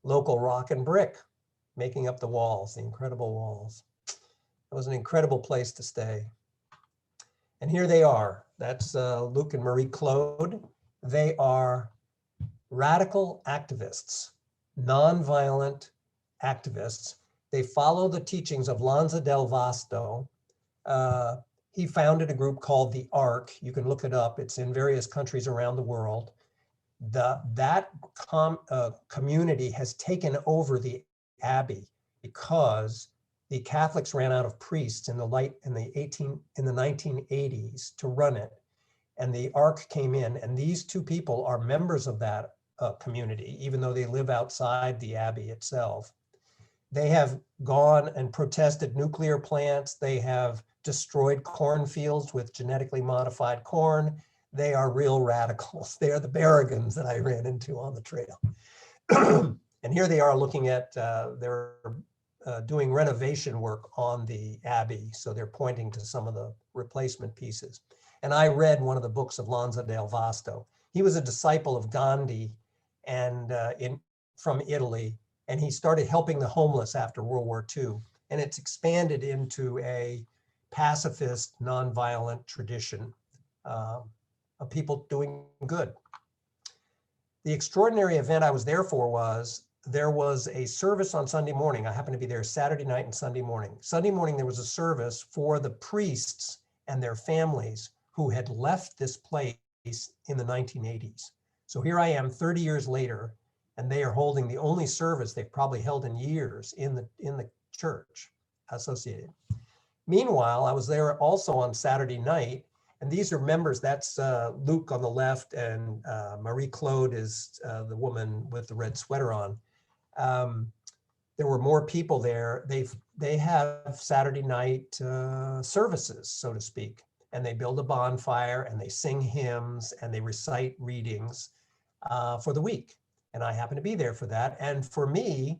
local rock and brick making up the walls, the incredible walls. It was an incredible place to stay. And here they are. That's Luc and Marie-Claude. They are radical activists, nonviolent activists. They follow the teachings of Lanza del Vasto. He founded a group called the ARC. You can look it up. It's in various countries around the world. That community has taken over the Abbey because the Catholics ran out of priests in the 1980s to run it, and the ARC came in, and these two people are members of that community, even though they live outside the Abbey itself. They have gone and protested nuclear plants. They have destroyed cornfields with genetically modified corn. They are real radicals. They are the Barragans that I ran into on the trail. And here they are looking at, they're doing renovation work on the Abbey. So they're pointing to some of the replacement pieces. And I read one of the books of Lanza del Vasto. He was a disciple of Gandhi and from Italy. And he started helping the homeless after World War II. And it's expanded into a pacifist, nonviolent tradition of people doing good. The extraordinary event I was there for was there was a service on Sunday morning. I happened to be there Saturday night and Sunday morning. Sunday morning, there was a service for the priests and their families who had left this place in the 1980s. So here I am 30 years later, and they are holding the only service they've probably held in years in the church associated. Meanwhile, I was there also on Saturday night, and these are members. That's Luke on the left, and Marie-Claude is the woman with the red sweater on. There were more people there. They have Saturday night services, so to speak, and they build a bonfire and they sing hymns and they recite readings for the week. And I happened to be there for that. And for me,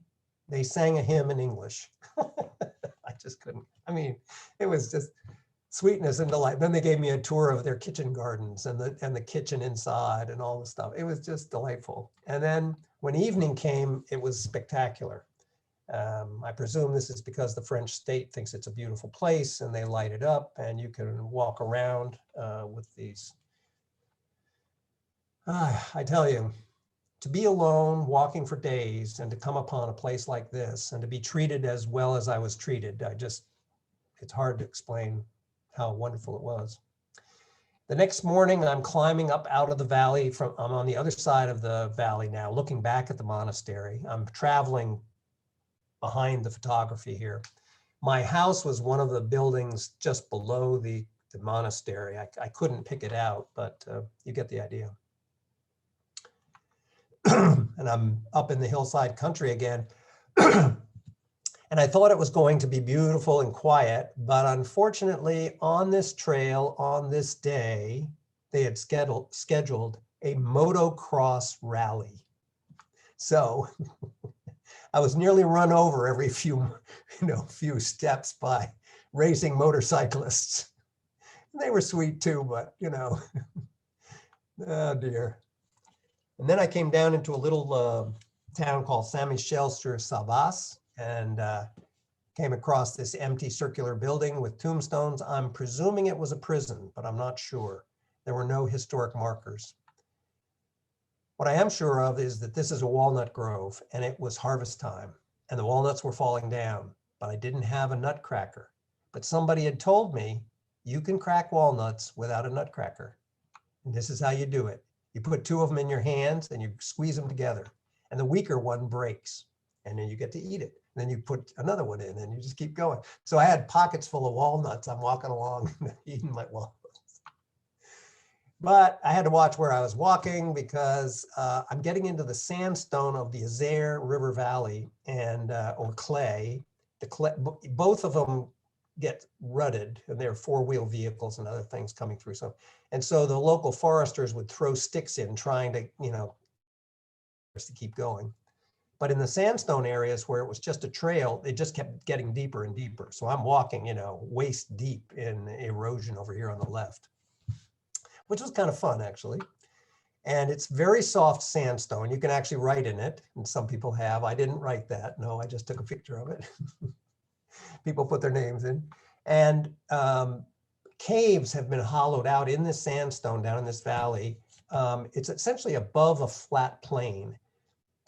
they sang a hymn in English. I just couldn't. I mean, it was just sweetness and delight. Then they gave me a tour of their kitchen gardens and the kitchen inside and all the stuff. It was just delightful. And then when evening came, it was spectacular. I presume this is because the French state thinks it's a beautiful place and they light it up and you can walk around with these. I tell you, to be alone, walking for days, and to come upon a place like this and to be treated as well as I was treated, it's hard to explain how wonderful it was. The next morning, I'm climbing up out of the valley. I'm on the other side of the valley now, looking back at the monastery. I'm traveling behind the photography here. My house was one of the buildings just below the monastery. I couldn't pick it out, but you get the idea. And I'm up in the hillside country again. And I thought it was going to be beautiful and quiet, but unfortunately on this trail, on this day, they had scheduled a motocross rally. So I was nearly run over every few steps by racing motorcyclists. They were sweet too, but oh dear. And then I came down into a little town called Saint-Michel-sur-Savas and came across this empty circular building with tombstones. I'm presuming it was a prison, but I'm not sure. There were no historic markers. What I am sure of is that this is a walnut grove and it was harvest time and the walnuts were falling down, but I didn't have a nutcracker. But somebody had told me, you can crack walnuts without a nutcracker. And this is how you do it. You put two of them in your hands and you squeeze them together and the weaker one breaks and then you get to eat it. And then you put another one in and you just keep going. So I had pockets full of walnuts. I'm walking along eating my walnuts. But I had to watch where I was walking because I'm getting into the sandstone of the Isère River Valley and or clay. Both of them get rutted and there are four-wheel vehicles and other things coming through. And so the local foresters would throw sticks in trying to, to keep going. But in the sandstone areas where it was just a trail, it just kept getting deeper and deeper. So I'm walking, waist deep in erosion over here on the left, which was kind of fun actually. And it's very soft sandstone. You can actually write in it. And some people have. I didn't write that. No, I just took a picture of it. People put their names in. And caves have been hollowed out in this sandstone down in this valley. It's essentially above a flat plain.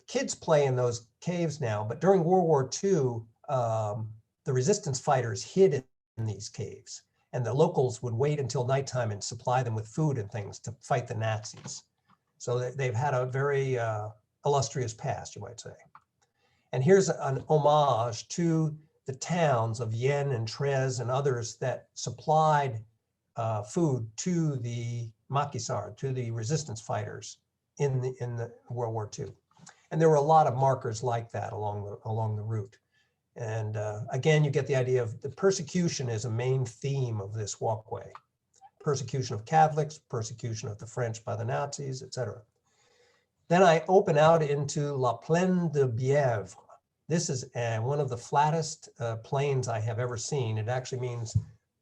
Kids play in those caves now, but during World War II, the resistance fighters hid in these caves. And the locals would wait until nighttime and supply them with food and things to fight the Nazis. So they've had a very illustrious past, you might say. And here's an homage to the towns of Yen and Trez and others that supplied food to the Maquisards, to the resistance fighters in the World War II. And there were a lot of markers like that along the route. And again, you get the idea of the persecution is a main theme of this walkway. Persecution of Catholics, persecution of the French by the Nazis, etc. Then I open out into La Plaine de Bièvre. This is one of the flattest plains I have ever seen. It actually means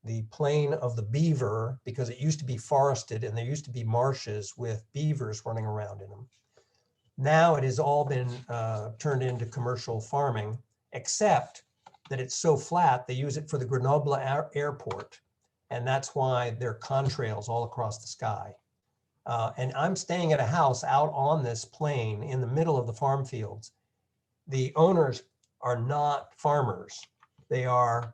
the plain of the beaver because it used to be forested and there used to be marshes with beavers running around in them. Now it has all been turned into commercial farming, except that it's so flat, they use it for the Grenoble airport. And that's why there are contrails all across the sky. And I'm staying at a house out on this plain in the middle of the farm fields. The owners are not farmers. They are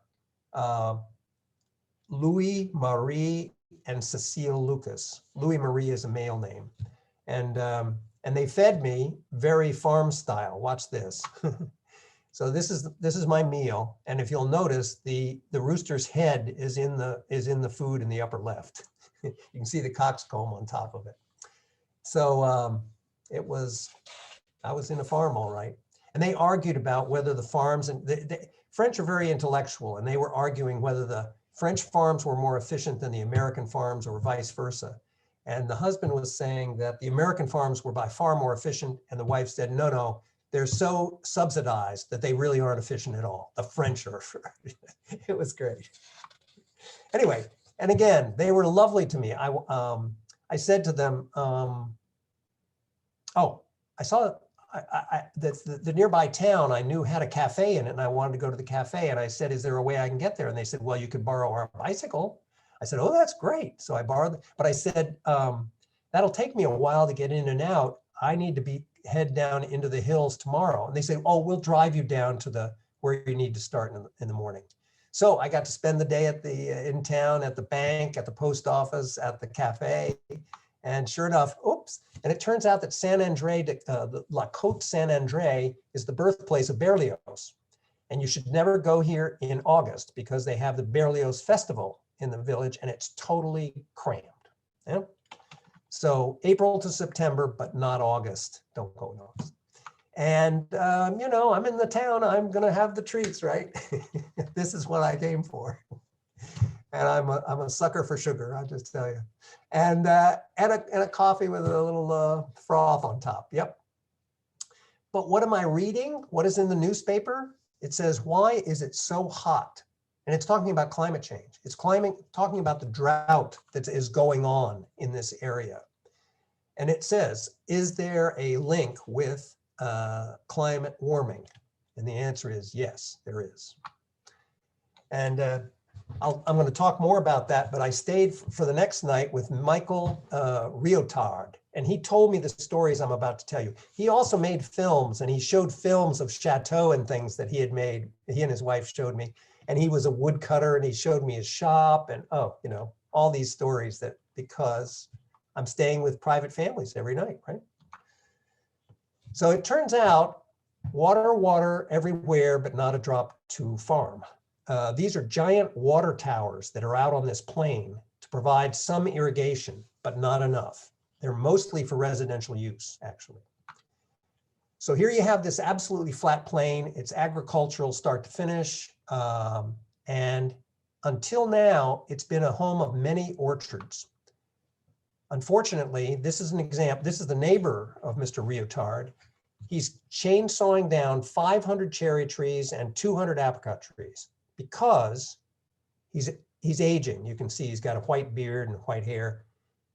Louis, Marie, and Cecile Lucas. Louis Marie is a male name. And they fed me very farm style. Watch this. So this is my meal. And if you'll notice, the rooster's head is in the food in the upper left. You can see the coxcomb on top of it. So I was in a farm, all right. And they argued about whether the farms, and the French are very intellectual, and they were arguing whether the French farms were more efficient than the American farms or vice versa. And the husband was saying that the American farms were by far more efficient, and the wife said, no, they're so subsidized that they really aren't efficient at all. The French are. It was great. Anyway, and again, they were lovely to me. I said to them, I saw the nearby town I knew had a cafe in it, and I wanted to go to the cafe. And I said, is there a way I can get there? And they said, well, you could borrow our bicycle. I said, oh, that's great. So I borrowed, but I said, that'll take me a while to get in and out. I need to head down into the hills tomorrow. And they said, oh, we'll drive you down to where you need to start in the morning. So I got to spend the day in town, at the bank, at the post office, at the cafe. And sure enough, oops. And it turns out that Saint Andre, La Côte Saint Andre is the birthplace of Berlioz. And you should never go here in August because they have the Berlioz Festival in the village and it's totally crammed. Yeah? So April to September, but not August. Don't go in August. And, I'm in the town. I'm going to have the treats, right? This is what I came for. And I'm a sucker for sugar, I'll just tell you. And a coffee with a little froth on top. Yep. But what am I reading? What is in the newspaper? It says, why is it so hot? And it's talking about climate change. It's talking about the drought that is going on in this area. And it says, is there a link with climate warming? And the answer is yes, there is. And I'm going to talk more about that, but I stayed for the next night with Michael Riotard, and he told me the stories I'm about to tell you. He also made films, and he showed films of chateau and things that he had made. He and his wife showed me, and he was a woodcutter, and he showed me his shop, and all these stories that because I'm staying with private families every night, right? So it turns out water everywhere, but not a drop to farm. These are giant water towers that are out on this plain to provide some irrigation, but not enough. They're mostly for residential use, actually. So here you have this absolutely flat plain. It's agricultural start to finish. And until now, it's been a home of many orchards. Unfortunately, this is an example. This is the neighbor of Mr. Riotard. He's chainsawing down 500 cherry trees and 200 apricot trees because he's aging. You can see he's got a white beard and white hair.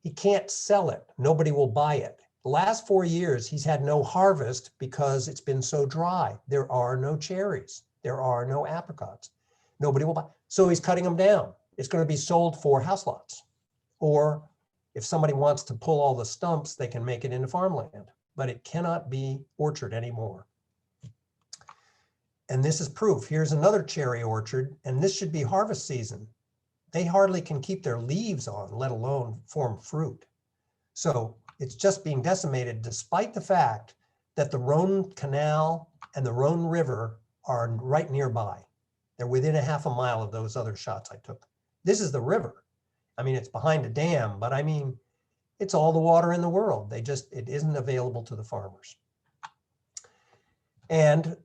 He can't sell it. Nobody will buy it. The last 4 years, he's had no harvest because it's been so dry. There are no cherries. There are no apricots. Nobody will buy. So he's cutting them down. It's going to be sold for house lots. Or if somebody wants to pull all the stumps, they can make it into farmland. But it cannot be orchard anymore. And this is proof. Here's another cherry orchard, and this should be harvest season. They hardly can keep their leaves on, let alone form fruit. So it's just being decimated despite the fact that the Rhone Canal and the Rhone River are right nearby. They're within a half a mile of those other shots I took. This is the river. I mean, it's behind a dam, but I mean, it's all the water in the world. It isn't available to the farmers. And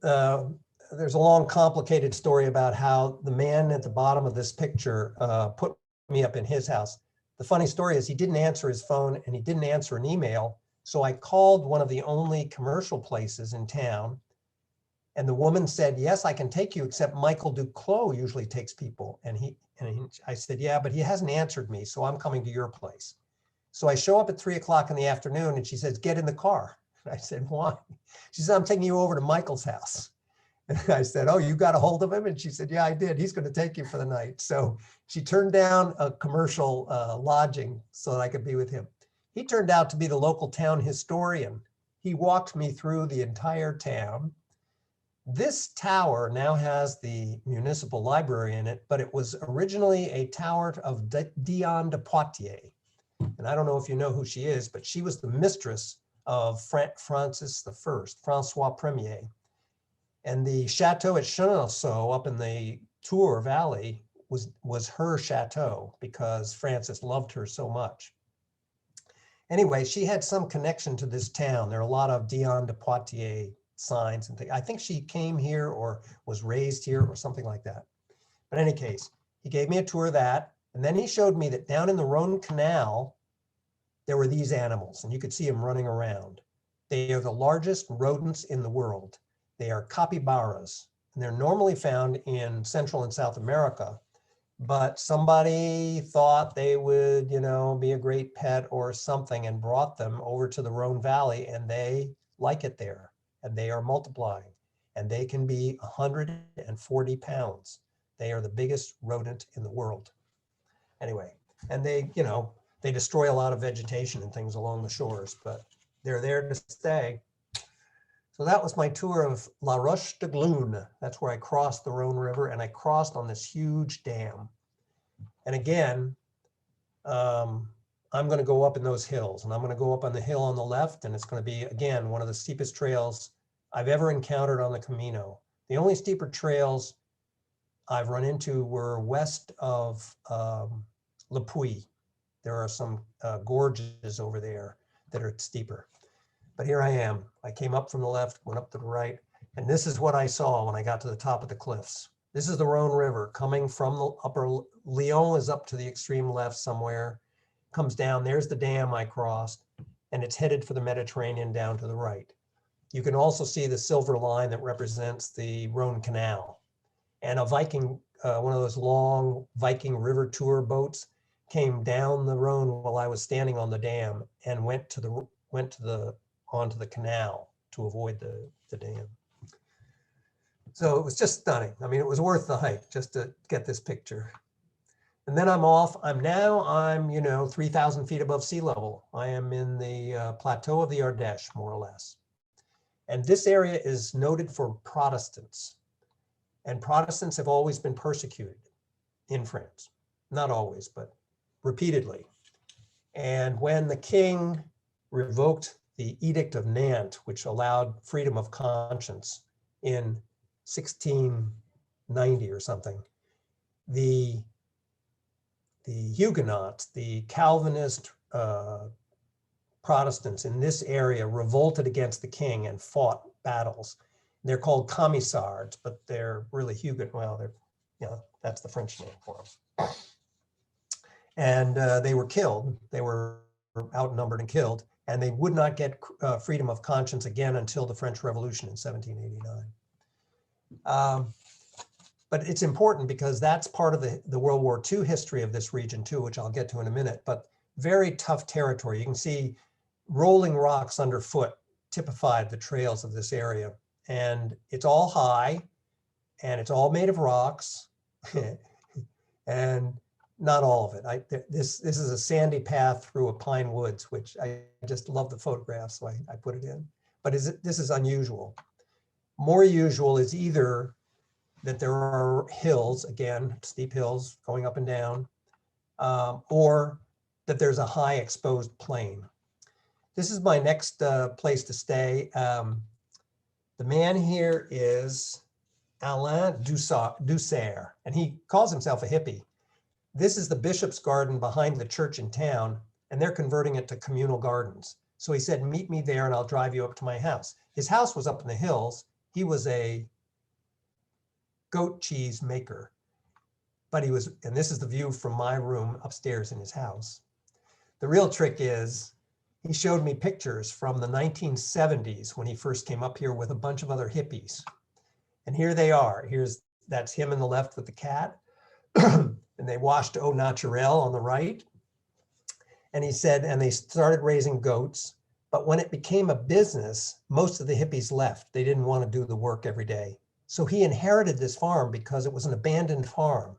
there's a long, complicated story about how the man at the bottom of this picture put me up in his house. The funny story is he didn't answer his phone and he didn't answer an email. So I called one of the only commercial places in town. And the woman said, yes, I can take you, except Michael Duclos usually takes people. I said, yeah, but he hasn't answered me, so I'm coming to your place. So I show up at 3 o'clock in the afternoon and she says, get in the car. And I said, why? She said, I'm taking you over to Michael's house. And I said, oh, you got a hold of him? And she said, yeah, I did. He's going to take you for the night. So she turned down a commercial lodging so that I could be with him. He turned out to be the local town historian. He walked me through the entire town. This tower now has the municipal library in it, but it was originally a tower of Diane de Poitiers. And I don't know if you know who she is, but she was the mistress of Francis I, Francois Premier. And the chateau at Chenonceau up in the Tour Valley was her chateau because Francis loved her so much. Anyway, she had some connection to this town. There are a lot of Diane de Poitiers signs and things. I think she came here or was raised here or something like that. But in any case, he gave me a tour of that. And then he showed me that down in the Rhone Canal, there were these animals, and you could see them running around. They are the largest rodents in the world. They are capybaras, and they're normally found in Central and South America. But somebody thought they would, be a great pet or something and brought them over to the Rhone Valley, and they like it there, and they are multiplying, and they can be 140 pounds. They are the biggest rodent in the world. Anyway, and they destroy a lot of vegetation and things along the shores, but they're there to stay. So that was my tour of La Roche de Glune. That's where I crossed the Rhone River, and I crossed on this huge dam. And again, I'm going to go up in those hills, and I'm going to go up on the hill on the left, and it's going to be, again, one of the steepest trails I've ever encountered on the Camino. The only steeper trails I've run into were west of Le Puy. There are some gorges over there that are steeper. But here I am. I came up from the left, went up to the right, and this is what I saw when I got to the top of the cliffs. This is the Rhone River coming from the upper, Lyon is up to the extreme left somewhere, comes down, there's the dam I crossed, and it's headed for the Mediterranean down to the right. You can also see the silver line that represents the Rhone Canal. And a Viking, one of those long Viking river tour boats came down the Rhone while I was standing on the dam and went onto the canal to avoid the dam. So it was just stunning. I mean, it was worth the hike just to get this picture. And then I'm off. I'm 3,000 feet above sea level. I am in the plateau of the Ardèche, more or less. And this area is noted for Protestants. And Protestants have always been persecuted in France. Not always, but repeatedly. And when the king revoked the Edict of Nantes, which allowed freedom of conscience in 1690 or something, the Huguenots, the Calvinist Protestants in this area revolted against the king and fought battles. They're called Camisards, but they're really Huguenot. Well, that's the French name for them. And they were killed. They were outnumbered and killed, and they would not get freedom of conscience again until the French Revolution in 1789. But it's important because that's part of the World War II history of this region too, which I'll get to in a minute, but very tough territory. You can see rolling rocks underfoot typified the trails of this area. And it's all high, and it's all made of rocks, and not all of it. This is a sandy path through a pine woods, which I just love the photographs, so I put it in. But this is unusual. More usual is either that there are hills, again, steep hills going up and down, or that there's a high exposed plain. This is my next place to stay. The man here is Alain Dussert, and he calls himself a hippie. This is the bishop's garden behind the church in town, and they're converting it to communal gardens. So he said, meet me there and I'll drive you up to my house. His house was up in the hills. He was a goat cheese maker, but and this is the view from my room upstairs in his house. The real trick is, he showed me pictures from the 1970s when he first came up here with a bunch of other hippies. And here they are. That's him on the left with the cat. And they washed au naturel on the right. And he said, and they started raising goats. But when it became a business, most of the hippies left. They didn't want to do the work every day. So he inherited this farm because it was an abandoned farm.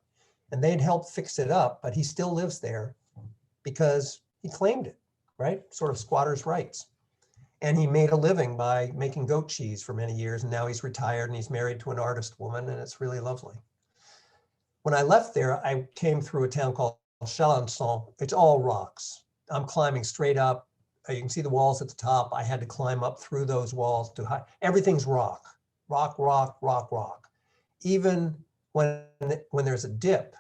And they'd helped fix it up, but he still lives there because he claimed it. right? Sort of squatter's rights. And he made a living by making goat cheese for many years. And now he's retired and he's married to an artist woman, and it's really lovely. When I left there, I came through a town called Chalençon. It's all rocks. I'm climbing straight up. You can see the walls at the top. I had to climb up through those walls to high. Everything's rock, rock, rock, rock, rock. Even when there's a dip,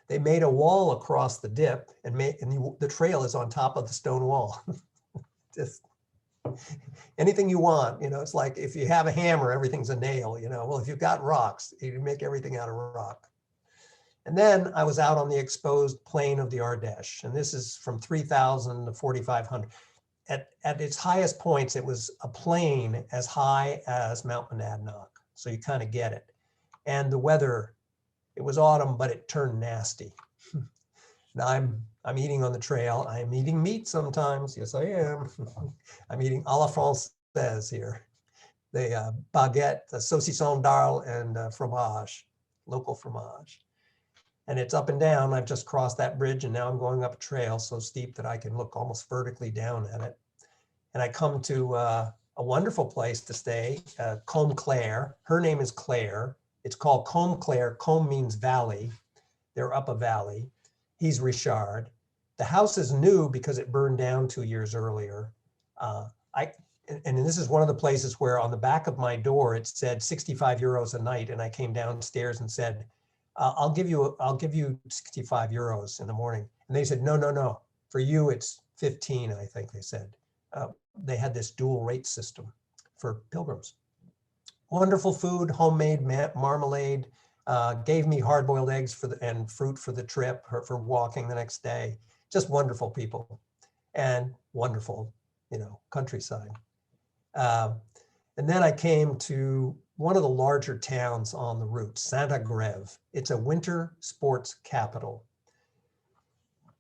they made a wall across the dip, and the trail is on top of the stone wall. Just anything you want, it's like if you have a hammer, everything's a nail, well, if you've got rocks, you can make everything out of rock. And then I was out on the exposed plain of the Ardèche, and this is from 3,000 to 4,500. At its highest points, it was a plain as high as Mount Monadnock, so you kind of get it. And the weather, it was autumn, but it turned nasty. Now I'm eating on the trail. I'm eating meat sometimes. Yes, I am. I'm eating à la française here. The baguette, the saucisson d'Arles, and fromage, local fromage. And it's up and down. I've just crossed that bridge, and now I'm going up a trail so steep that I can look almost vertically down at it. And I come to a wonderful place to stay, Combe Claire. Her name is Claire. It's called Combe Claire. Combe means valley. They're up a valley. He's Richard. The house is new because it burned down 2 years earlier. And this is one of the places where on the back of my door, it said 65 euros a night. And I came downstairs and said, I'll give you 65 euros in the morning. And they said, no. For you, it's 15, I think they said. They had this dual rate system for pilgrims. Wonderful food, homemade marmalade, gave me hard-boiled eggs and fruit for the trip, for walking the next day. Just wonderful people and wonderful, countryside. And then I came to one of the larger towns on the route, Saint-Agrève. It's a winter sports capital.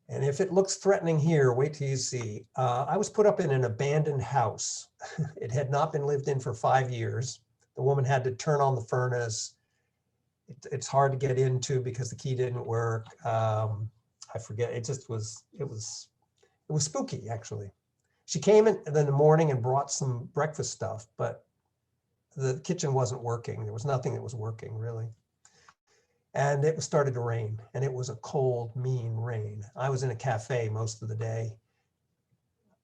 And if it looks threatening here, wait till you see. I was put up in an abandoned house. It had not been lived in for 5 years. The woman had to turn on the furnace. It's hard to get into because the key didn't work. I forget, it was spooky, actually. She came in the morning and brought some breakfast stuff, but the kitchen wasn't working. There was nothing that was working, really. And it started to rain, and it was a cold, mean rain. I was in a cafe most of the day.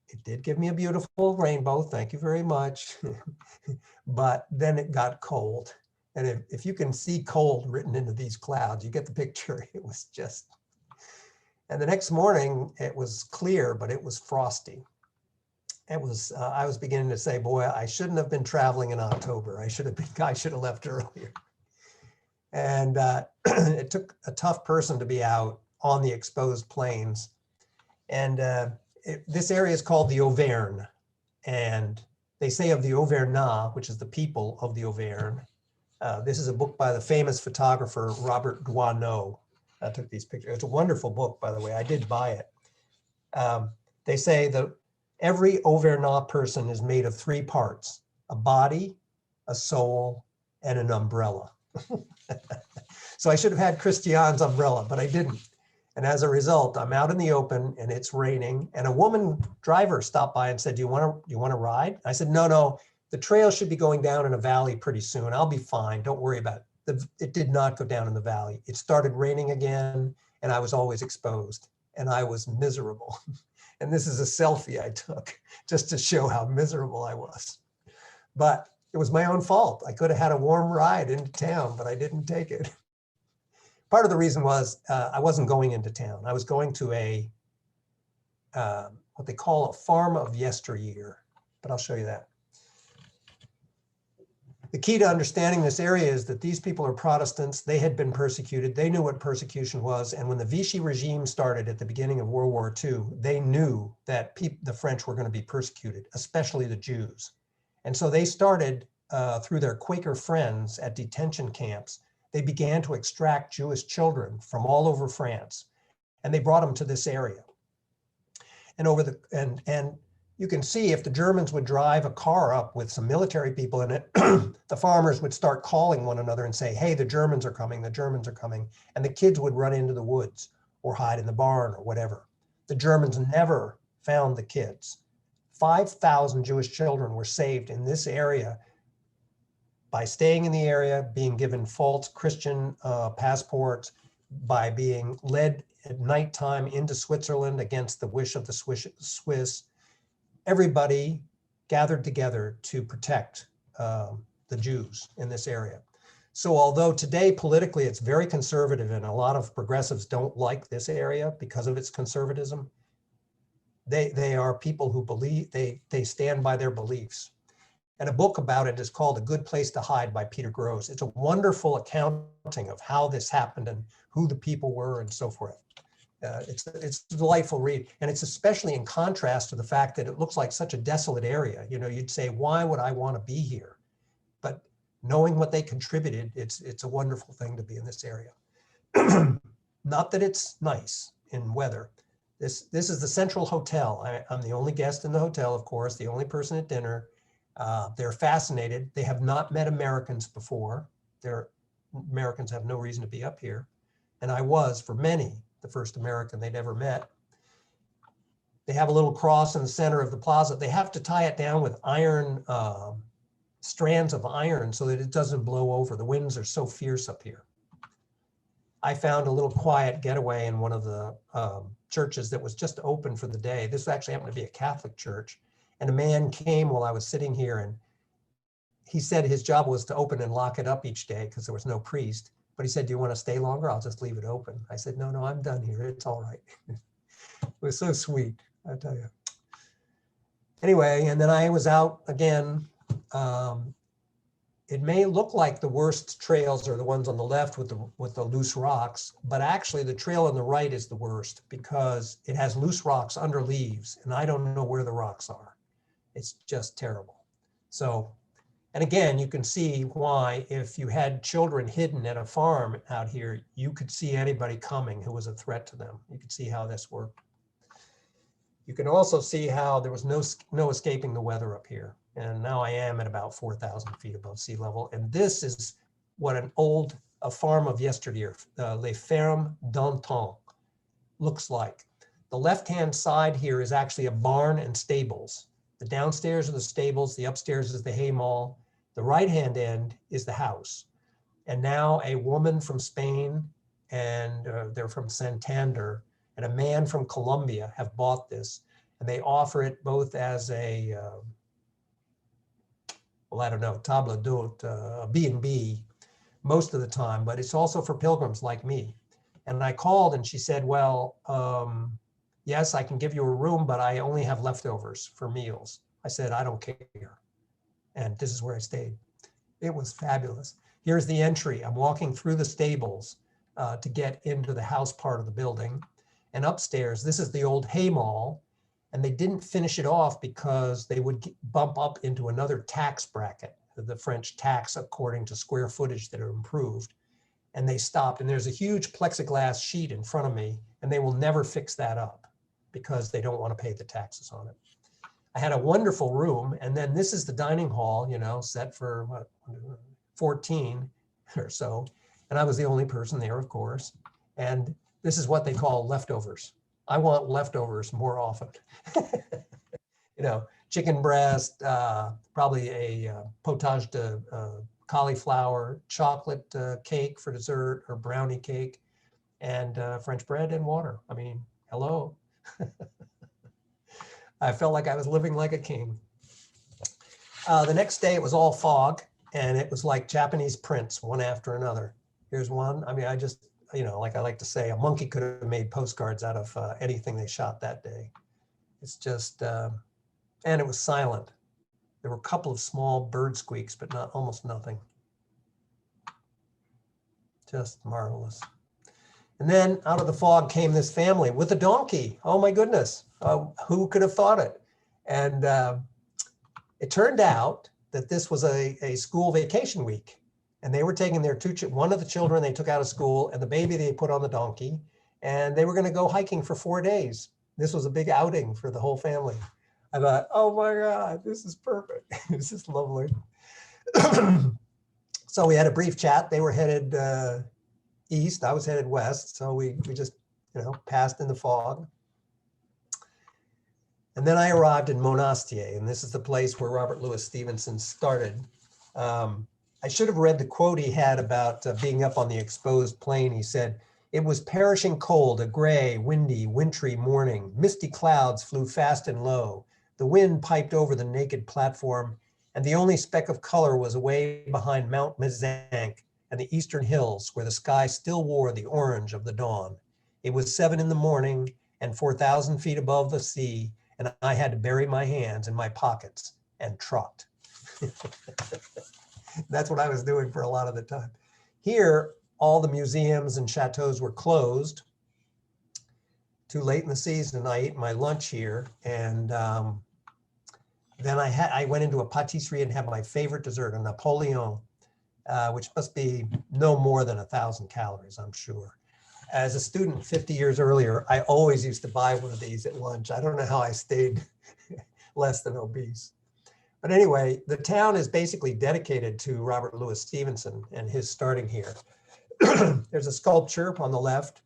It did give me a beautiful rainbow, thank you very much. But then it got cold. And if you can see cold written into these clouds, you get the picture. It was just, and the next morning it was clear, but it was frosty. It was, I was beginning to say, boy, I shouldn't have been traveling in October. I should have left earlier. And it took a tough person to be out on the exposed plains. And this area is called the Auvergne. And they say of the Auvergnats, which is the people of the Auvergne. This is a book by the famous photographer, Robert Doisneau. I took these pictures. It's a wonderful book, by the way. I did buy it. They say that every Auvergnat person is made of 3 parts: a body, a soul, and an umbrella. So I should have had Christiane's umbrella, but I didn't. And as a result, I'm out in the open and it's raining. And a woman driver stopped by and said, do you want to ride? I said, no, the trail should be going down in a valley pretty soon. I'll be fine. Don't worry about it. It did not go down in the valley. It started raining again, and I was always exposed, and I was miserable. And this is a selfie I took just to show how miserable I was. But it was my own fault. I could have had a warm ride into town, but I didn't take it. Part of the reason was I wasn't going into town. I was going to a, what they call a farm of yesteryear, but I'll show you that. The key to understanding this area is that these people are Protestants. They had been persecuted. They knew what persecution was. And when the Vichy regime started at the beginning of World War II, they knew that the French were going to be persecuted, especially the Jews. And so they started through their Quaker friends at detention camps. They began to extract Jewish children from all over France, and they brought them to this area. And and you can see if the Germans would drive a car up with some military people in it, the farmers would start calling one another and say, hey, the Germans are coming, the Germans are coming. And the kids would run into the woods or hide in the barn or whatever. The Germans never found the kids. 5,000 Jewish children were saved in this area by staying in the area, being given false Christian passports, by being led at nighttime into Switzerland against the wish of the Swiss. Everybody gathered together to protect the Jews in this area. So although today politically it's very conservative and a lot of progressives don't like this area because of its conservatism, they are people who believe, they stand by their beliefs. And a book about it is called A Good Place to Hide by Peter Grosz. It's a wonderful accounting of how this happened and who the people were and so forth. It's a delightful read. And it's especially in contrast to the fact that it looks like such a desolate area. You know, you'd say, why would I want to be here? But knowing what they contributed, it's a wonderful thing to be in this area. Not that it's nice in weather. This is the Central Hotel. I'm the only guest in the hotel, of course, the only person at dinner. They're fascinated. They have not met Americans before. Americans have no reason to be up here. And I was, for many, the first American they'd ever met. They have a little cross in the center of the plaza. They have to tie it down with iron, strands of iron so that it doesn't blow over. The winds are so fierce up here. I found a little quiet getaway in one of the churches that was just open for the day. This actually happened to be a Catholic church. And a man came while I was sitting here, and he said his job was to open and lock it up each day because there was no priest. But he said, do you want to stay longer? I'll just leave it open. I said, no, I'm done here. It's all right. It was so sweet, I tell you. Anyway, and then I was out again. It may look like the worst trails are the ones on the left with the loose rocks, but actually the trail on the right is the worst because it has loose rocks under leaves, and I don't know where the rocks are. It's just terrible. So, and again, you can see why if you had children hidden at a farm out here, you could see anybody coming who was a threat to them. You could see how this worked. You can also see how there was no escaping the weather up here. And now I am at about 4,000 feet above sea level. And this is what a farm of yesteryear, Les Fermes d'Antan, looks like. The left-hand side here is actually a barn and stables. The downstairs are the stables, the upstairs is the hay mawl. The right-hand end is the house. And now a woman from Spain, and they're from Santander, and a man from Colombia have bought this. And they offer it both as a, well, I don't know, table d'hôte, a B&B most of the time, but it's also for pilgrims like me. And I called and she said, well, yes, I can give you a room, but I only have leftovers for meals. I said, I don't care. And this is where I stayed. It was fabulous. Here's the entry. I'm walking through the stables to get into the house part of the building. And upstairs, this is the old hay mawl. And they didn't finish it off because they would bump up into another tax bracket, the French tax according to square footage that are improved. And they stopped. And there's a huge plexiglass sheet in front of me, and they will never fix that up because they don't want to pay the taxes on it. I had a wonderful room. And then this is the dining hall, you know, set for what, 14 or so. And I was the only person there, of course. And this is what they call leftovers. I want leftovers more often. You know, chicken breast, probably a potage de cauliflower, chocolate cake for dessert, or brownie cake, and French bread and water. I mean, hello. I felt like I was living like a king. The next day it was all fog, and it was like Japanese prints, one after another. Here's one. I mean, I just, you know, like I like to say, a monkey could have made postcards out of anything they shot that day. It's just, and it was silent. There were a couple of small bird squeaks, but almost nothing. Just marvelous. And then out of the fog came this family with a donkey. Oh my goodness, who could have thought it? And it turned out that this was a school vacation week. And they were taking their one of the children they took out of school and the baby they put on the donkey, and they were going to go hiking for 4 days. This was a big outing for the whole family. I thought, oh my God, this is perfect. This is lovely. So we had a brief chat. They were headed east. I was headed west. So we just, you know, passed in the fog. And then I arrived in Monastier, and this is the place where Robert Louis Stevenson started. I should have read the quote he had about being up on the exposed plain. He said, "It was perishing cold, a gray, windy, wintry morning. Misty clouds flew fast and low. The wind piped over the naked platform, and the only speck of color was away behind Mount Mézenc and the eastern hills, where the sky still wore the orange of the dawn. It was 7 in the morning and 4,000 feet above the sea, and I had to bury my hands in my pockets and trot." That's what I was doing for a lot of the time. Here, all the museums and chateaus were closed. Too late in the season, I ate my lunch here, and then I went into a pâtisserie and had my favorite dessert, a Napoleon, which must be no more than 1,000 calories, I'm sure. As a student 50 years earlier, I always used to buy one of these at lunch. I don't know how I stayed less than obese. But anyway, the town is basically dedicated to Robert Louis Stevenson and his starting here. There's a sculpture on the left,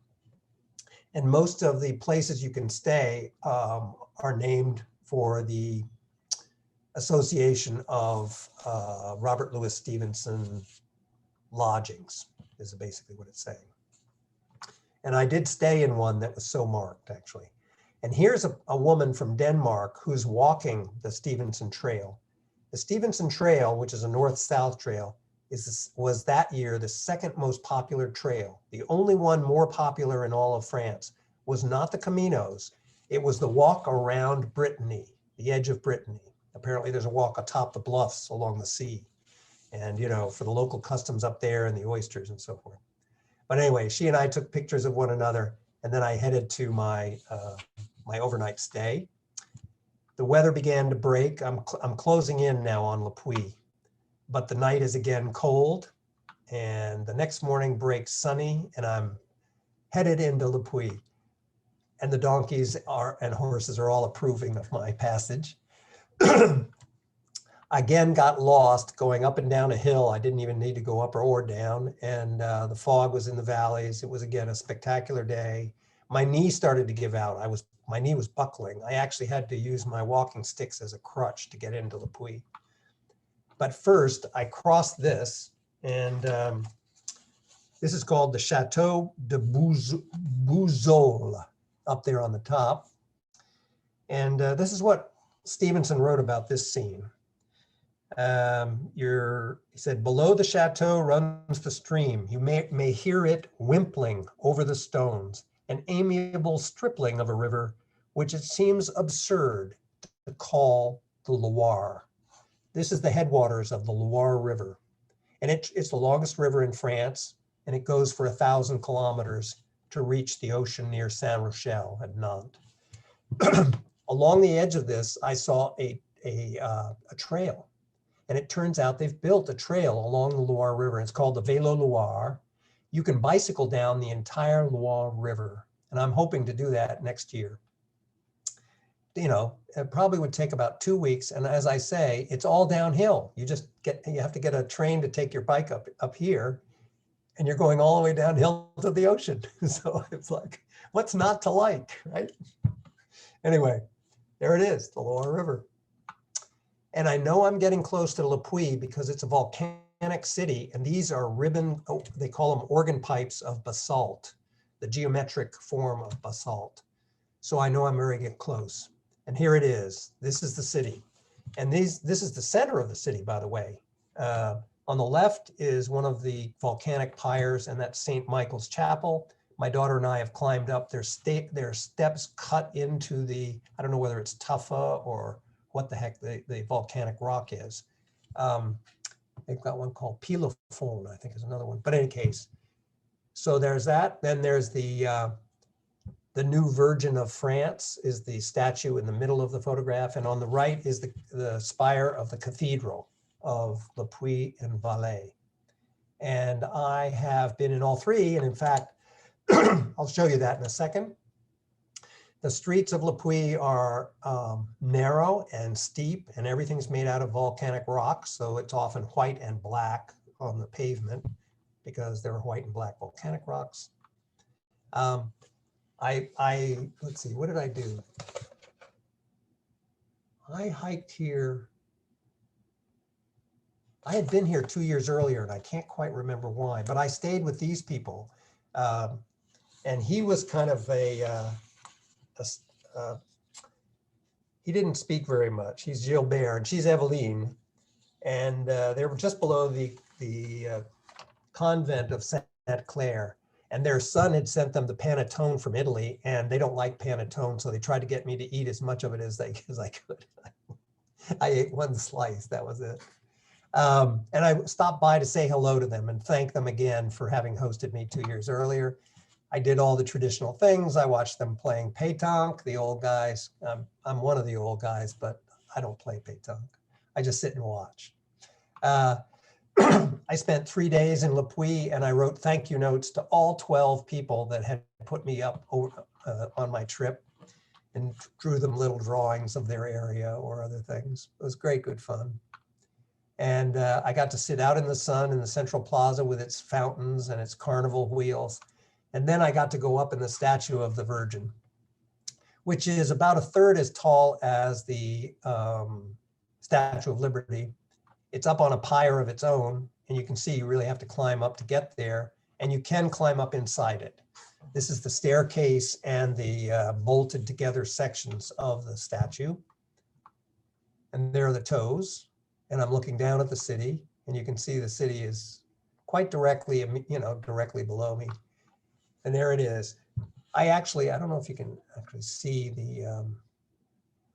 and most of the places you can stay are named for the association of Robert Louis Stevenson lodgings, is basically what it's saying. And I did stay in one that was so marked, actually. And here's a woman from Denmark who's walking the Stevenson Trail. The Stevenson Trail, which is a north-south trail, was that year the second most popular trail. The only one more popular in all of France was not the Caminos. It was the walk around Brittany, the edge of Brittany. Apparently there's a walk atop the bluffs along the sea. And, you know, for the local customs up there and the oysters and so forth. But anyway, she and I took pictures of one another, and then I headed to my overnight stay. The weather began to break. I'm closing in now on Le Puy, but the night is again cold, and the next morning breaks sunny, and I'm headed into Le Puy. And the donkeys and horses are all approving of my passage. I again got lost going up and down a hill. I didn't even need to go up or down, and the fog was in the valleys. It was again a spectacular day. My knee started to give out. My knee was buckling. I actually had to use my walking sticks as a crutch to get into Le Puy. But first, I crossed this, and this is called the Chateau de Bouzole, up there on the top. And this is what Stevenson wrote about this scene. He said, "Below the chateau runs the stream. You may hear it wimpling over the stones, an amiable stripling of a river, which it seems absurd to call the Loire." This is the headwaters of the Loire River. And it's the longest river in France, and it goes for 1,000 kilometers to reach the ocean near Saint Rochelle at Nantes. Along the edge of this, I saw a trail. And it turns out they've built a trail along the Loire River. It's called the Vélo Loire. You can bicycle down the entire Loire River. And I'm hoping to do that next year. You know, it probably would take about 2 weeks. And as I say, it's all downhill. You have to get a train to take your bike up here, and you're going all the way downhill to the ocean. So it's like, what's not to like, right? Anyway, there it is, the Loire River. And I know I'm getting close to Le Puy because it's a volcanic city, and these are they call them organ pipes of basalt, the geometric form of basalt. So I know I'm very getting close. And here it is. This is the city. And this is the center of the city, by the way. On the left is one of the volcanic pyres, and that's St. Michael's Chapel. My daughter and I have climbed up. There's steps cut into I don't know whether it's tufa or what the heck the volcanic rock is. They've got one called Pilafon, I think is another one. But in any case, so there's that. Then there's the new Virgin of France is the statue in the middle of the photograph. And on the right is the spire of the Cathedral of Le Puy and Valais. And I have been in all three. And in fact, I'll show you that in a second. The streets of Le Puy are narrow and steep, and everything's made out of volcanic rock. So it's often white and black on the pavement because there are white and black volcanic rocks. Let's see, what did I do? I hiked here. I had been here 2 years earlier and I can't quite remember why, but I stayed with these people. And he was kind of he didn't speak very much. He's Gilbert and she's Eveline. And they were just below the convent of Sainte Claire. And their son had sent them the panettone from Italy, and they don't like panettone, so they tried to get me to eat as much of it as I could. I ate one slice, that was it. And I stopped by to say hello to them and thank them again for having hosted me 2 years earlier. I did all the traditional things. I watched them playing pétanque, the old guys. I'm one of the old guys, but I don't play pétanque. I just sit and watch. I spent 3 days in Le Puy and I wrote thank you notes to all 12 people that had put me up on my trip and drew them little drawings of their area or other things. It was great, good fun. And I got to sit out in the sun in the Central Plaza with its fountains and its carnival wheels. And then I got to go up in the statue of the Virgin, which is about a third as tall as the Statue of Liberty. It's up on a pyre of its own, and you can see you really have to climb up to get there, and you can climb up inside it. This is the staircase and the bolted together sections of the statue. And there are the toes, and I'm looking down at the city, and you can see the city is quite directly, directly below me. And there it is. I don't know if you can actually see the,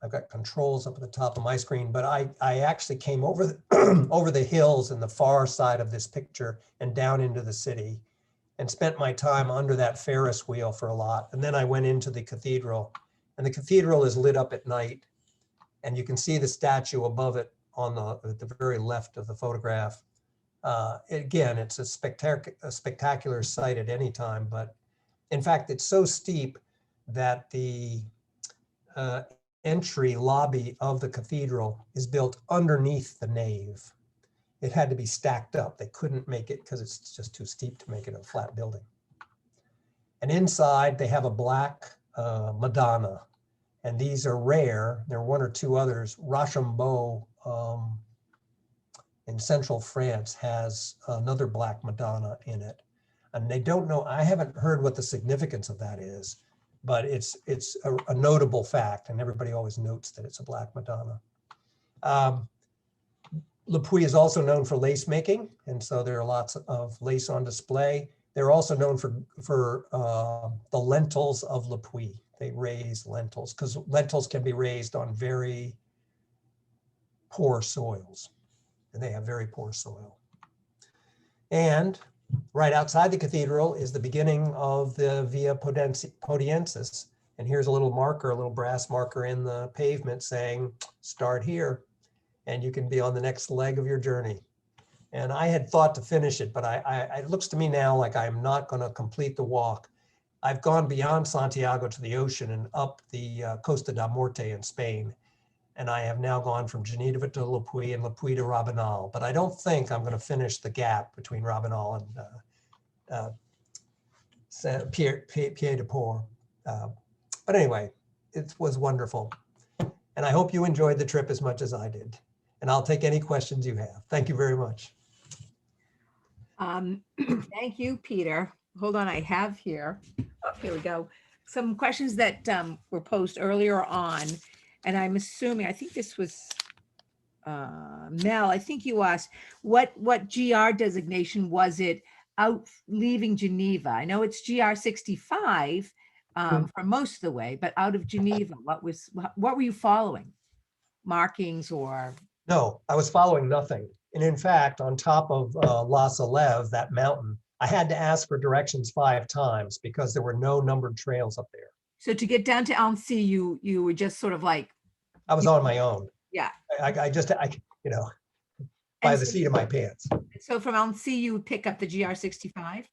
I've got controls up at the top of my screen, but I actually came over the, over the hills in the far side of this picture and down into the city and spent my time under that Ferris wheel for a lot. And then I went into the cathedral, and the cathedral is lit up at night, and you can see the statue above it on at the very left of the photograph. Again, it's a spectacular sight at any time, but in fact, it's so steep that the entry lobby of the cathedral is built underneath the nave. It had to be stacked up. They couldn't make it because it's just too steep to make it a flat building. And inside they have a black Madonna, and these are rare. There are one or two others. Rochambeau in central France has another black Madonna in it. And they don't know, I haven't heard what the significance of that is, but it's a notable fact, and everybody always notes that it's a black Madonna. Le Puy is also known for lace making, and so there are lots of lace on display. They're also known for the lentils of Le Puy. They raise lentils because lentils can be raised on very poor soils, and they have very poor soil. And right outside the cathedral is the beginning of the Via Podiensis. And here's a little marker, a little brass marker in the pavement saying, start here, and you can be on the next leg of your journey. And I had thought to finish it, but it looks to me now like I'm not going to complete the walk. I've gone beyond Santiago to the ocean and up the Costa da Morte in Spain. And I have now gone from Geneva to Le Puy and Le Puy to Rabanal. But I don't think I'm going to finish the gap between Rabanal and Pied-de-Port. But anyway, it was wonderful. And I hope you enjoyed the trip as much as I did. And I'll take any questions you have. Thank you very much. Thank you, Peter. Hold on, I have here, here we go, some questions that were posed earlier on. And I'm assuming, I think this was Mel, I think you asked, what GR designation was it out leaving Geneva? I know it's GR 65 for most of the way, but out of Geneva, what were you following? Markings or? No, I was following nothing. And in fact, on top of La Salève, that mountain, I had to ask for directions 5 times because there were no numbered trails up there. So to get down to Annecy, you were just sort of like. I was on my own. Yeah. I by the seat of my pants. So from Annecy, you would pick up the GR 65?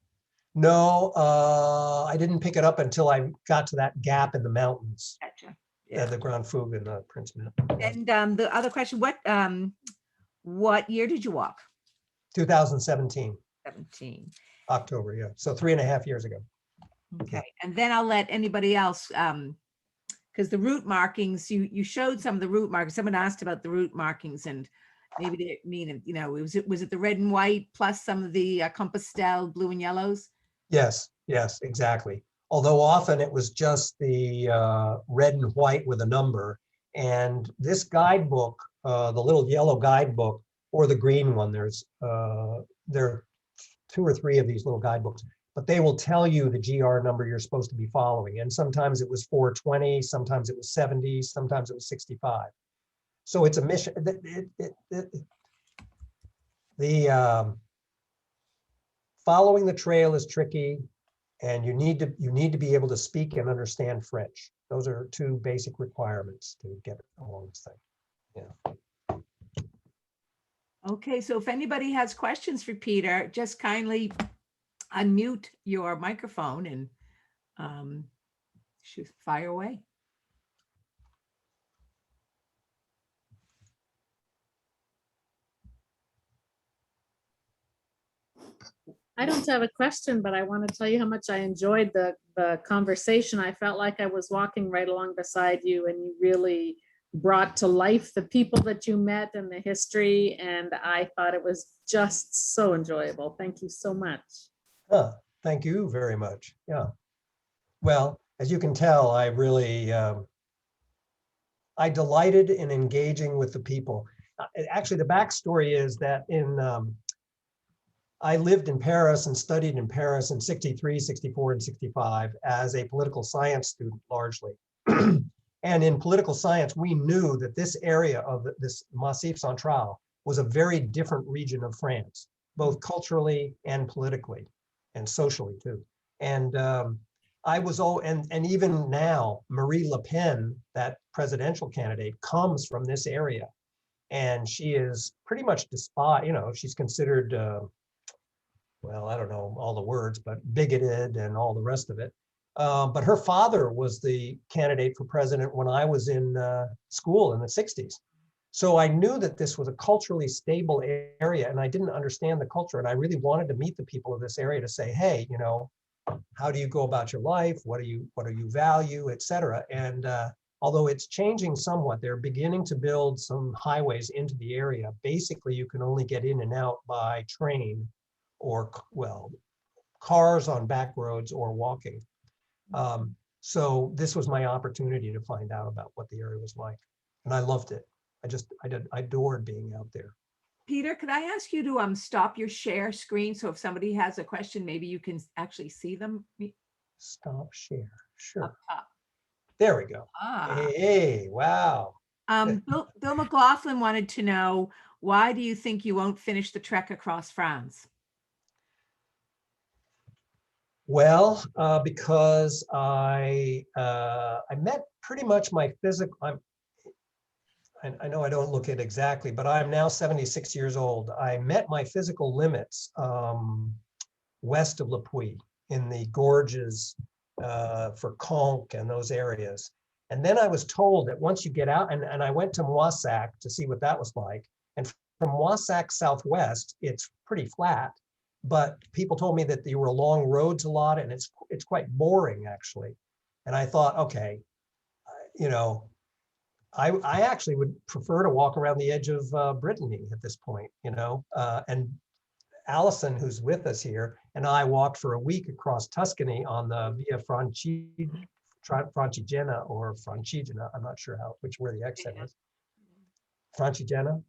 No, I didn't pick it up until I got to that gap in the mountains. Gotcha. Yeah. The Grand Fougue and the Prince Mountain. And the other question, what year did you walk? 2017. 17. October, yeah. So 3.5 years ago. Okay, and then I'll let anybody else because the route markings, you showed some of the route markings. Someone asked about the route markings, and maybe they mean, was it the red and white plus some of the Compostelle blue and yellows? Yes, yes, exactly. Although often it was just the red and white with a number. And this guidebook, the little yellow guidebook, or the green one, there are 2 or 3 of these little guidebooks, but they will tell you the GR number you're supposed to be following. And sometimes it was 420, sometimes it was 70, sometimes it was 65. So it's a mission. Following the trail is tricky, and you need to be able to speak and understand French. Those are 2 basic requirements to get along this thing. Yeah. Okay, so if anybody has questions for Peter, just kindly unmute your microphone and shoot, fire away. I don't have a question, but I want to tell you how much I enjoyed the conversation. I felt like I was walking right along beside you, and you really brought to life the people that you met and the history. And I thought it was just so enjoyable. Thank you so much. Thank you very much. Yeah. Well, as you can tell, I really, I delighted in engaging with the people. Actually, the backstory is that I lived in Paris and studied in Paris in 63, 64, and 65 as a political science student, largely. And in political science, we knew that this area of this Massif Central was a very different region of France, both culturally and politically and socially too. And and even now, Marie Le Pen, that presidential candidate, comes from this area. And she is pretty much despised, she's considered, well, I don't know all the words, but bigoted and all the rest of it. But her father was the candidate for president when I was in school in the 60s. So I knew that this was a culturally stable area, and I didn't understand the culture. And I really wanted to meet the people of this area to say, hey, how do you go about your life? What do you value, et cetera. And although it's changing somewhat, they're beginning to build some highways into the area. Basically, you can only get in and out by train or, well, cars on back roads or walking. So this was my opportunity to find out about what the area was like. And I loved it. I adored being out there. Peter, could I ask you to stop your share screen? So if somebody has a question, maybe you can actually see them. Stop share, sure. Up top. There we go. Ah. Hey, wow. Bill McLaughlin wanted to know, why do you think you won't finish the trek across France? Well, because I met pretty much my physical, I know I don't look it exactly, but I'm now 76 years old. I met my physical limits west of Le Puy in the Gorges for Conques and those areas. And then I was told that once you get out, and I went to Moissac to see what that was like. And from Moissac southwest, it's pretty flat. But people told me that there were long roads a lot, and it's quite boring actually. And I thought, okay, I actually would prefer to walk around the edge of Brittany at this point, and Allison, who's with us here, and I walked for a week across Tuscany on the Via Francigena or Francigena. I'm not sure where the accent is. Francigena?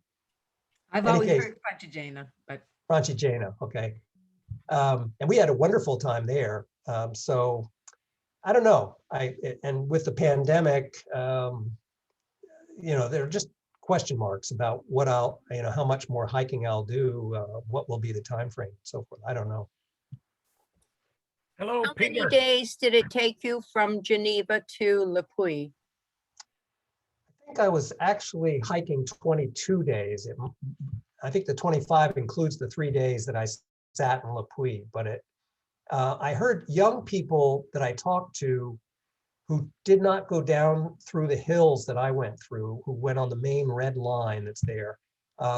I've always heard Francigena, but Francigena, okay. And we had a wonderful time there. So I don't know. And with the pandemic, there are just question marks about what how much more hiking I'll do, what will be the time frame, and so forth. I don't know. Hello, How Peter. many days did it take you from Geneva to Le Puy? I think I was actually hiking 22 days. I think the 25 includes the 3 days that I sat in Le Puy, but I heard young people that I talked to who did not go down through the hills that I went through, who went on the main red line that's there,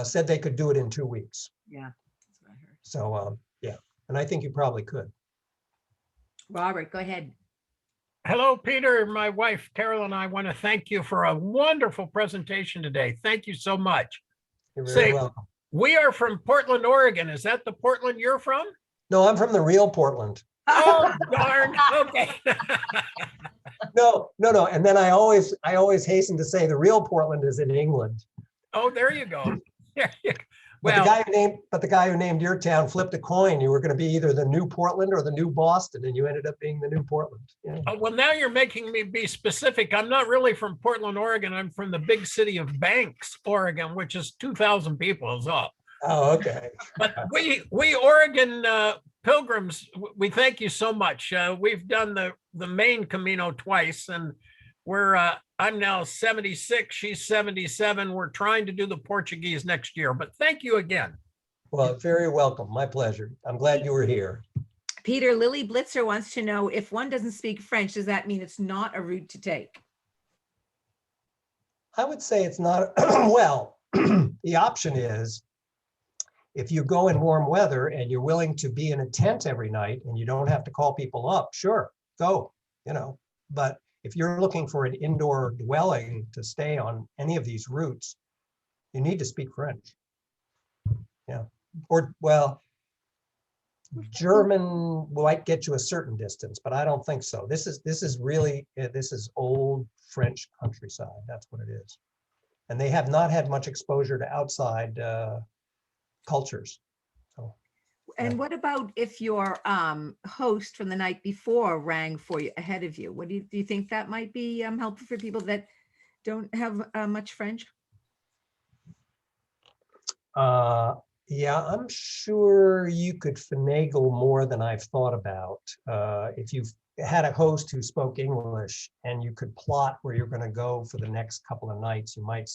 said they could do it in 2 weeks. yeah, that's what I heard. So yeah, and I think you probably could. Robert, go ahead. Hello, Peter. My wife, Carol, and I want to thank you for a wonderful presentation today. Thank you so much. You're very Say, welcome. we are from Portland, Oregon. Is that the Portland you're from? No, I'm from the real Portland. Oh, darn. Okay. No. And then I always hasten to say the real Portland is in England. Oh, there you go. Yeah. But Well, the guy who named your town flipped a coin. You were going to be either the new Portland or the new Boston, and you ended up being the new Portland. Yeah. well, now you're making me be specific. I'm not really from Portland, Oregon. I'm from the big city of Banks, Oregon, which is 2,000 people is all. Oh, okay. But we Oregon pilgrims, we thank you so much. We've done the main Camino twice, and I'm now 76, she's 77. We're trying to do the Portuguese next year, but thank you again. Well, very welcome. My pleasure. I'm glad you were here. Peter, Lily Blitzer wants to know, if one doesn't speak French, does that mean it's not a route to take? I would say it's not, well, the option is if you go in warm weather and you're willing to be in a tent every night and you don't have to call people up, sure, go, but if you're looking for an indoor dwelling to stay on any of these routes, you need to speak French. Yeah, or well, German might get you a certain distance, but I don't think so. This is old French countryside. That's what it is. And they have not had much exposure to outside cultures. So. And what about if your host from the night before rang for you ahead of you? What do you think that might be helpful for people that don't have much French? Yeah, I'm sure you could finagle more than I've thought about. If you've had a host who spoke English and you could plot where you're going to go for the next couple of nights, you might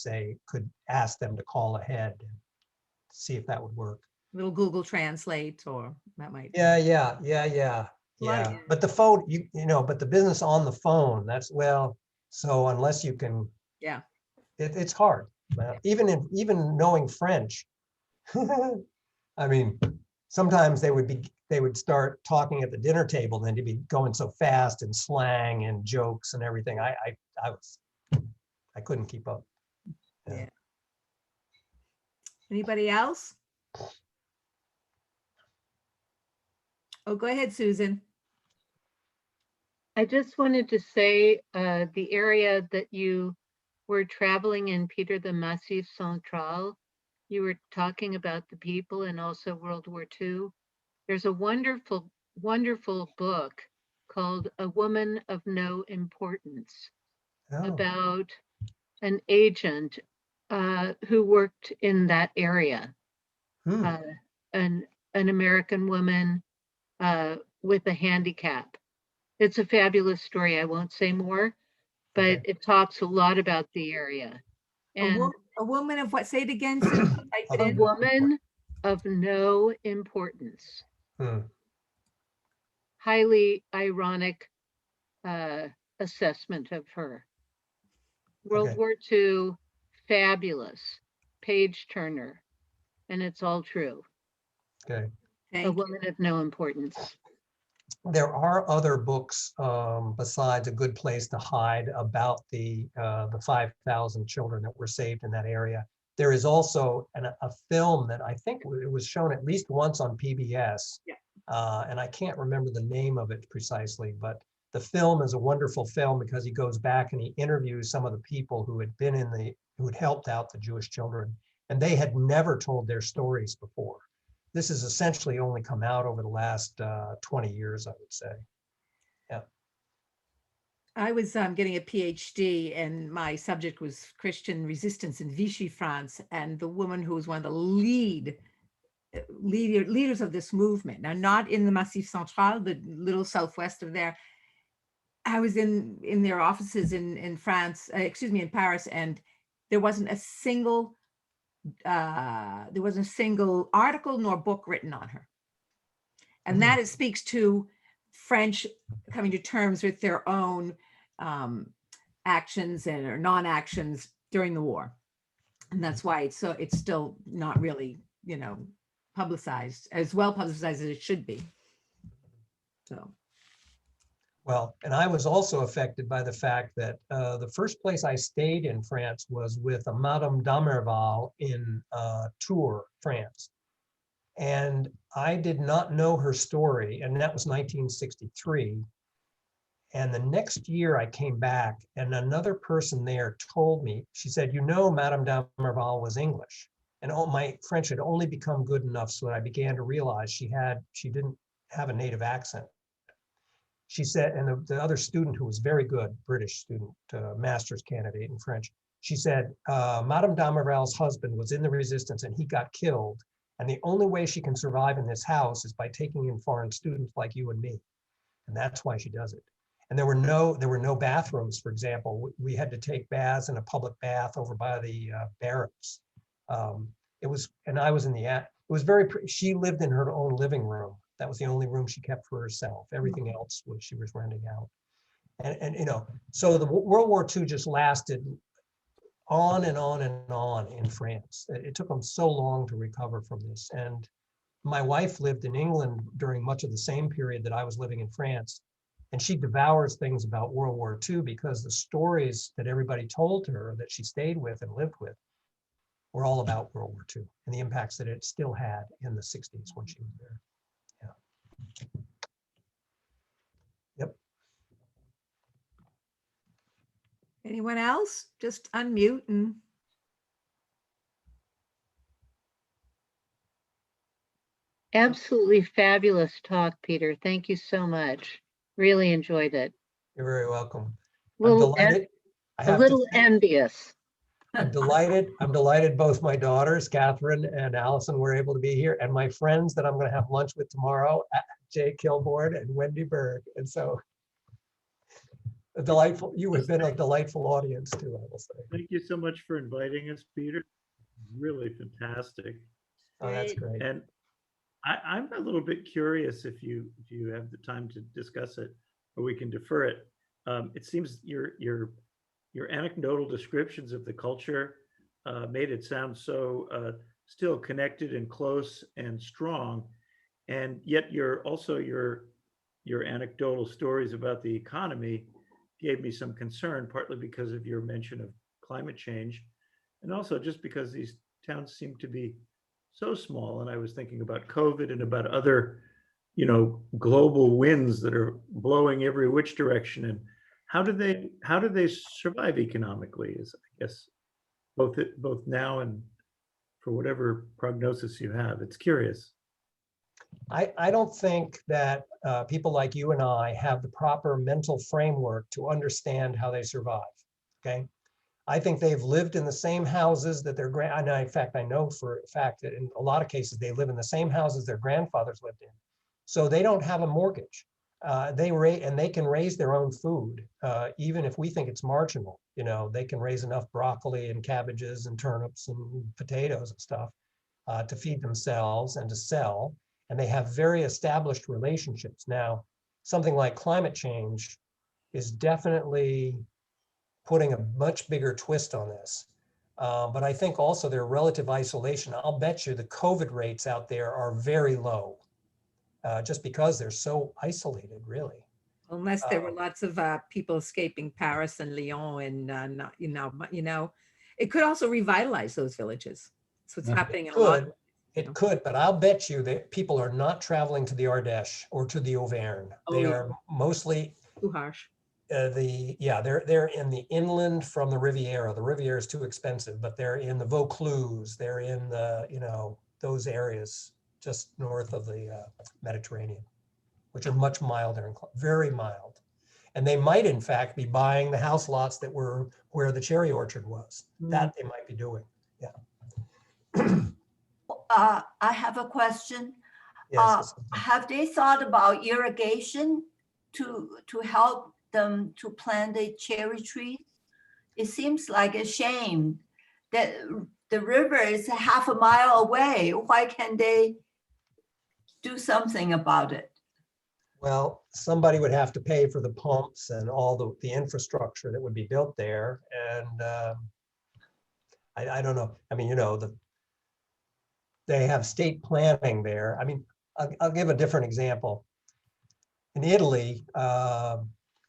could ask them to call ahead and see if that would work. Little Google Translate, or that might. Yeah. Like- But the phone, but the business on the phone, so unless you can, Yeah. it's hard. Even knowing French, I mean, sometimes they would start talking at the dinner table, and then to be going so fast and slang and jokes and everything. I couldn't keep up. Yeah. Anybody else? Oh, go ahead, Susan. I just wanted to say the area that you were traveling in, Peter, the Massif Central, you were talking about the people and also World War II. There's a wonderful, wonderful book called A Woman of No Importance about an agent who worked in that area, an American woman with a handicap. It's a fabulous story. I won't say more, but it talks a lot about the area. And A woman of what? Say it again, Susan. Type it a in. woman of no importance. Highly ironic assessment of her. World War II, fabulous, page turner, and it's all true. Okay. Thank A you. woman of no importance. There are other books besides A Good Place to Hide about the 5,000 children that were saved in that area. There is also a film that I think it was shown at least once on PBS. Yeah. And I can't remember the name of it precisely, but the film is a wonderful film because he goes back and he interviews some of the people who had who had helped out the Jewish children, and they had never told their stories before. This has essentially only come out over the last 20 years, I would say. Yeah. I was getting a PhD, and my subject was Christian resistance in Vichy, France, and the woman who was one of the leaders of this movement. Now, not in the Massif Central, the little southwest of there. I was in their offices in France, in Paris, and there wasn't a single article nor book written on her. And that it speaks to French coming to terms with their own actions or non-actions during the war. And that's why it's still not really, publicized, as well publicized as it should be. So. Well, and I was also affected by the fact that the first place I stayed in France was with a Madame d'Amerval in Tours, France. And I did not know her story, and that was 1963. And the next year I came back and another person there told me, she said, you know, Madame d'Amerval was English. And all my French had only become good enough so that I began to realize she didn't have a native accent. She said, and the other student who was very good, British student, master's candidate in French, she said, Madame d'Amerval's husband was in the resistance and he got killed. And the only way she can survive in this house is by taking in foreign students like you and me. And that's why she does it. And there were no bathrooms, for example. We had to take baths in a public bath over by the barracks. And I was in it was very, she lived in her own living room. That was the only room she kept for herself. Everything else she was renting out. And you know, so the World War II just lasted on and on and on in France. It took them so long to recover from this. And my wife lived in England during much of the same period that I was living in France. And she devours things about World War II because the stories that everybody told her that she stayed with and lived with were all about World War II and the impacts that it still had in the 60s when she was there. Yeah. Yep. Anyone else? Just unmute and. Absolutely fabulous talk, Peter. Thank you so much. Really enjoyed it. You're very welcome. I'm Little delighted. I a have to little say, envious. I'm delighted both my daughters, Catherine and Allison, were able to be here, and my friends that I'm going to have lunch with tomorrow, Jay Kilbourne and Wendy Berg. And so you have been a delightful audience too, I will say. Thank you so much for inviting us, Peter. Really fantastic. Oh, that's great. And I'm a little bit curious if you have the time to discuss it, or we can defer it. It seems your anecdotal descriptions of the culture made it sound so still connected and close and strong, and yet your anecdotal stories about the economy gave me some concern, partly because of your mention of climate change, and also just because these towns seem to be so small. And I was thinking about COVID and about other, global winds that are blowing every which direction. And how do they survive economically? Is, I guess, both now and for whatever prognosis you have. It's curious. I don't think that people like you and I have the proper mental framework to understand how they survive. Okay. I think they've lived in the same houses that in fact, I know for a fact that in a lot of cases, they live in the same houses their grandfathers lived in. So they don't have a mortgage. They can raise their own food, even if we think it's marginal. They can raise enough broccoli and cabbages and turnips and potatoes and stuff to feed themselves and to sell. And they have very established relationships. Now, something like climate change is definitely putting a much bigger twist on this. But I think also their relative isolation. I'll bet you the COVID rates out there are very low, just because they're so isolated, really. Unless there were lots of people escaping Paris and Lyon and not, it could also revitalize those villages. That's what's happening in a lot. It could, but I'll bet you that people are not traveling to the Ardèche or to the Auvergne. They are mostly too harsh. They're in the inland from the Riviera. The Riviera is too expensive, but they're in the Vaucluse. They're in the those areas just north of the Mediterranean, which are much milder and very mild. And they might, in fact, be buying the house lots that were where the cherry orchard was. That they might be doing. Yeah. I have a question. Yes. Have they thought about irrigation to help them to plant the cherry trees? It seems like a shame that the river is half a mile away. Why can't they do something about it? Well, somebody would have to pay for the pumps and all the infrastructure that would be built there. And I don't know. I mean, they have state planning there. I mean, I'll give a different example. in Italy,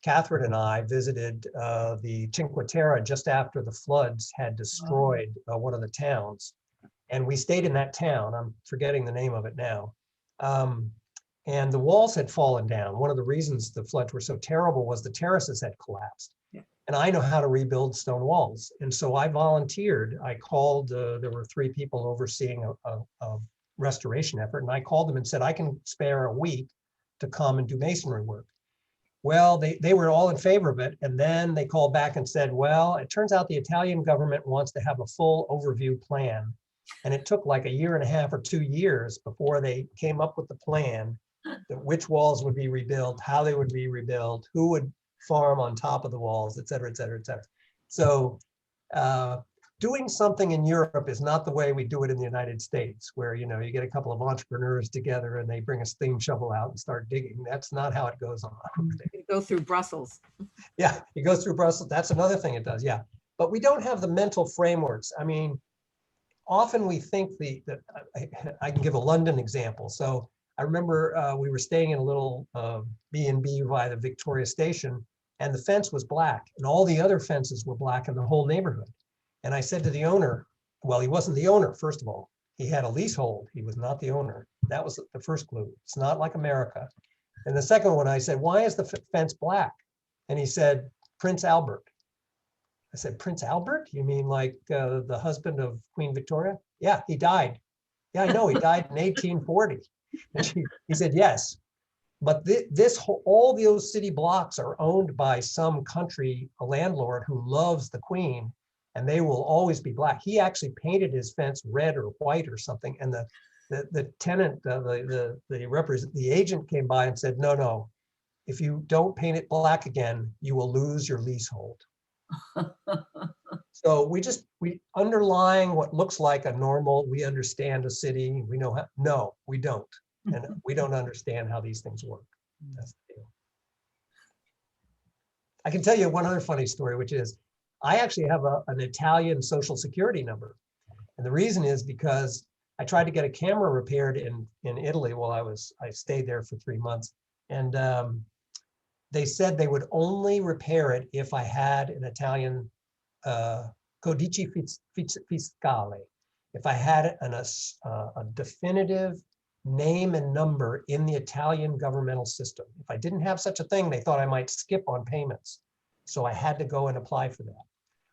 Catherine and I visited the Cinque Terre just after the floods had destroyed one of the towns. And we stayed in that town. I'm forgetting the name of it now. And the walls had fallen down. One of the reasons the floods were so terrible was the terraces had collapsed. Yeah. And I know how to rebuild stone walls. And so I volunteered. I called, there were 3 people overseeing a restoration effort. And I called them and said, I can spare a week to come and do masonry work. Well, they were all in favor of it. And then they called back and said, well, it turns out the Italian government wants to have a full overview plan. And it took like 1.5 years or 2 years before they came up with the plan, that which walls would be rebuilt, how they would be rebuilt, who would farm on top of the walls, et cetera, et cetera, et cetera. So doing something in Europe is not the way we do it in the United States, where, you know, you get a couple of entrepreneurs together and they bring a steam shovel out and start digging. That's not how it goes on. You go through Brussels. Yeah, it goes through Brussels. That's another thing it does. Yeah, but we don't have the mental frameworks. I mean, often we think I can give a London example. So I remember we were staying in a little B&B by the Victoria Station, and the fence was black, and all the other fences were black in the whole neighborhood. And I said to the owner, well, he wasn't the owner, first of all. He had a leasehold. He was not the owner. That was the first clue. It's not like America. And the second one, I said, why is the fence black? And he said, Prince Albert. I said, Prince Albert? You mean like the husband of Queen Victoria? Yeah, he died. Yeah, I know, he died in 1840. And he said, yes. But all those city blocks are owned by some country, a landlord who loves the Queen, and they will always be black. He actually painted his fence red or white or something, and the tenant, the agent came by and said, no, if you don't paint it black again, you will lose your leasehold. So we underlying what looks like a normal, we understand a city, we know how, no, we don't. And we don't understand how these things work. That's the deal. I can tell you one other funny story, which is I actually have an Italian social security number. And the reason is because I tried to get a camera repaired in Italy while I stayed there for 3 months. And they said they would only repair it if I had an Italian codice fiscale, if I had a definitive name and number in the Italian governmental system. If I didn't have such a thing, they thought I might skip on payments. So I had to go and apply for that.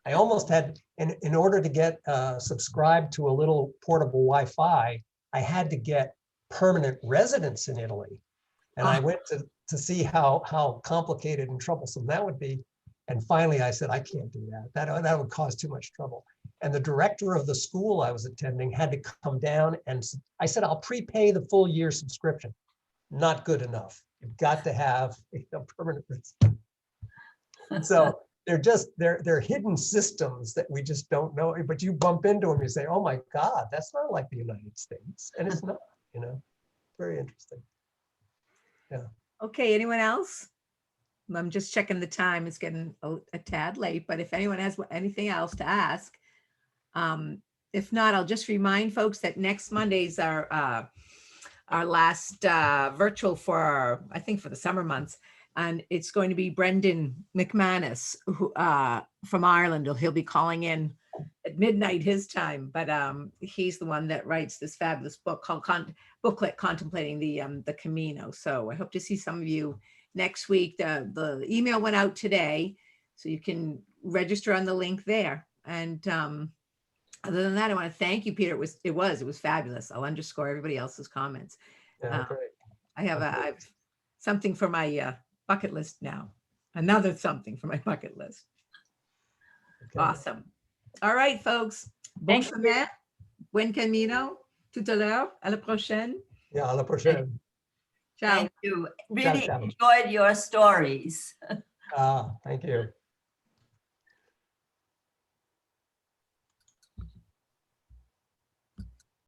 I almost had, in order to get subscribed to a little portable Wi-Fi, I had to get permanent residence in Italy. And I went to see how complicated and troublesome that would be. And finally I said, I can't do that. That would cause too much trouble. And the director of the school I was attending had to come down, and I said, I'll prepay the full year subscription. Not good enough. You've got to have a permanent residence. So they're hidden systems that we just don't know, but you bump into them, you say, oh my God, that's not like the United States. And it's not, very interesting. Yeah. Okay, anyone else? I'm just checking the time. It's getting a tad late, but if anyone has anything else to ask, if not, I'll just remind folks that next Monday's our last virtual for the summer months. And it's going to be Brendan McManus, who from Ireland. He'll be calling in at midnight his time, but he's the one that writes this fabulous book called Booklet Contemplating the Camino. So I hope to see some of you next week. The email went out today, so you can register on the link there. And other than that, I want to thank you, Peter. It was fabulous. I'll underscore everybody else's comments. Yeah, great. I have something for my bucket list now. Another something for my bucket list. Okay. Awesome. All right, folks. Bon chemin, buen camino, tout à l'heure, à la prochaine. Yeah, à la prochaine. Ciao. Thank you. Really Ciao. enjoyed your stories. Thank you.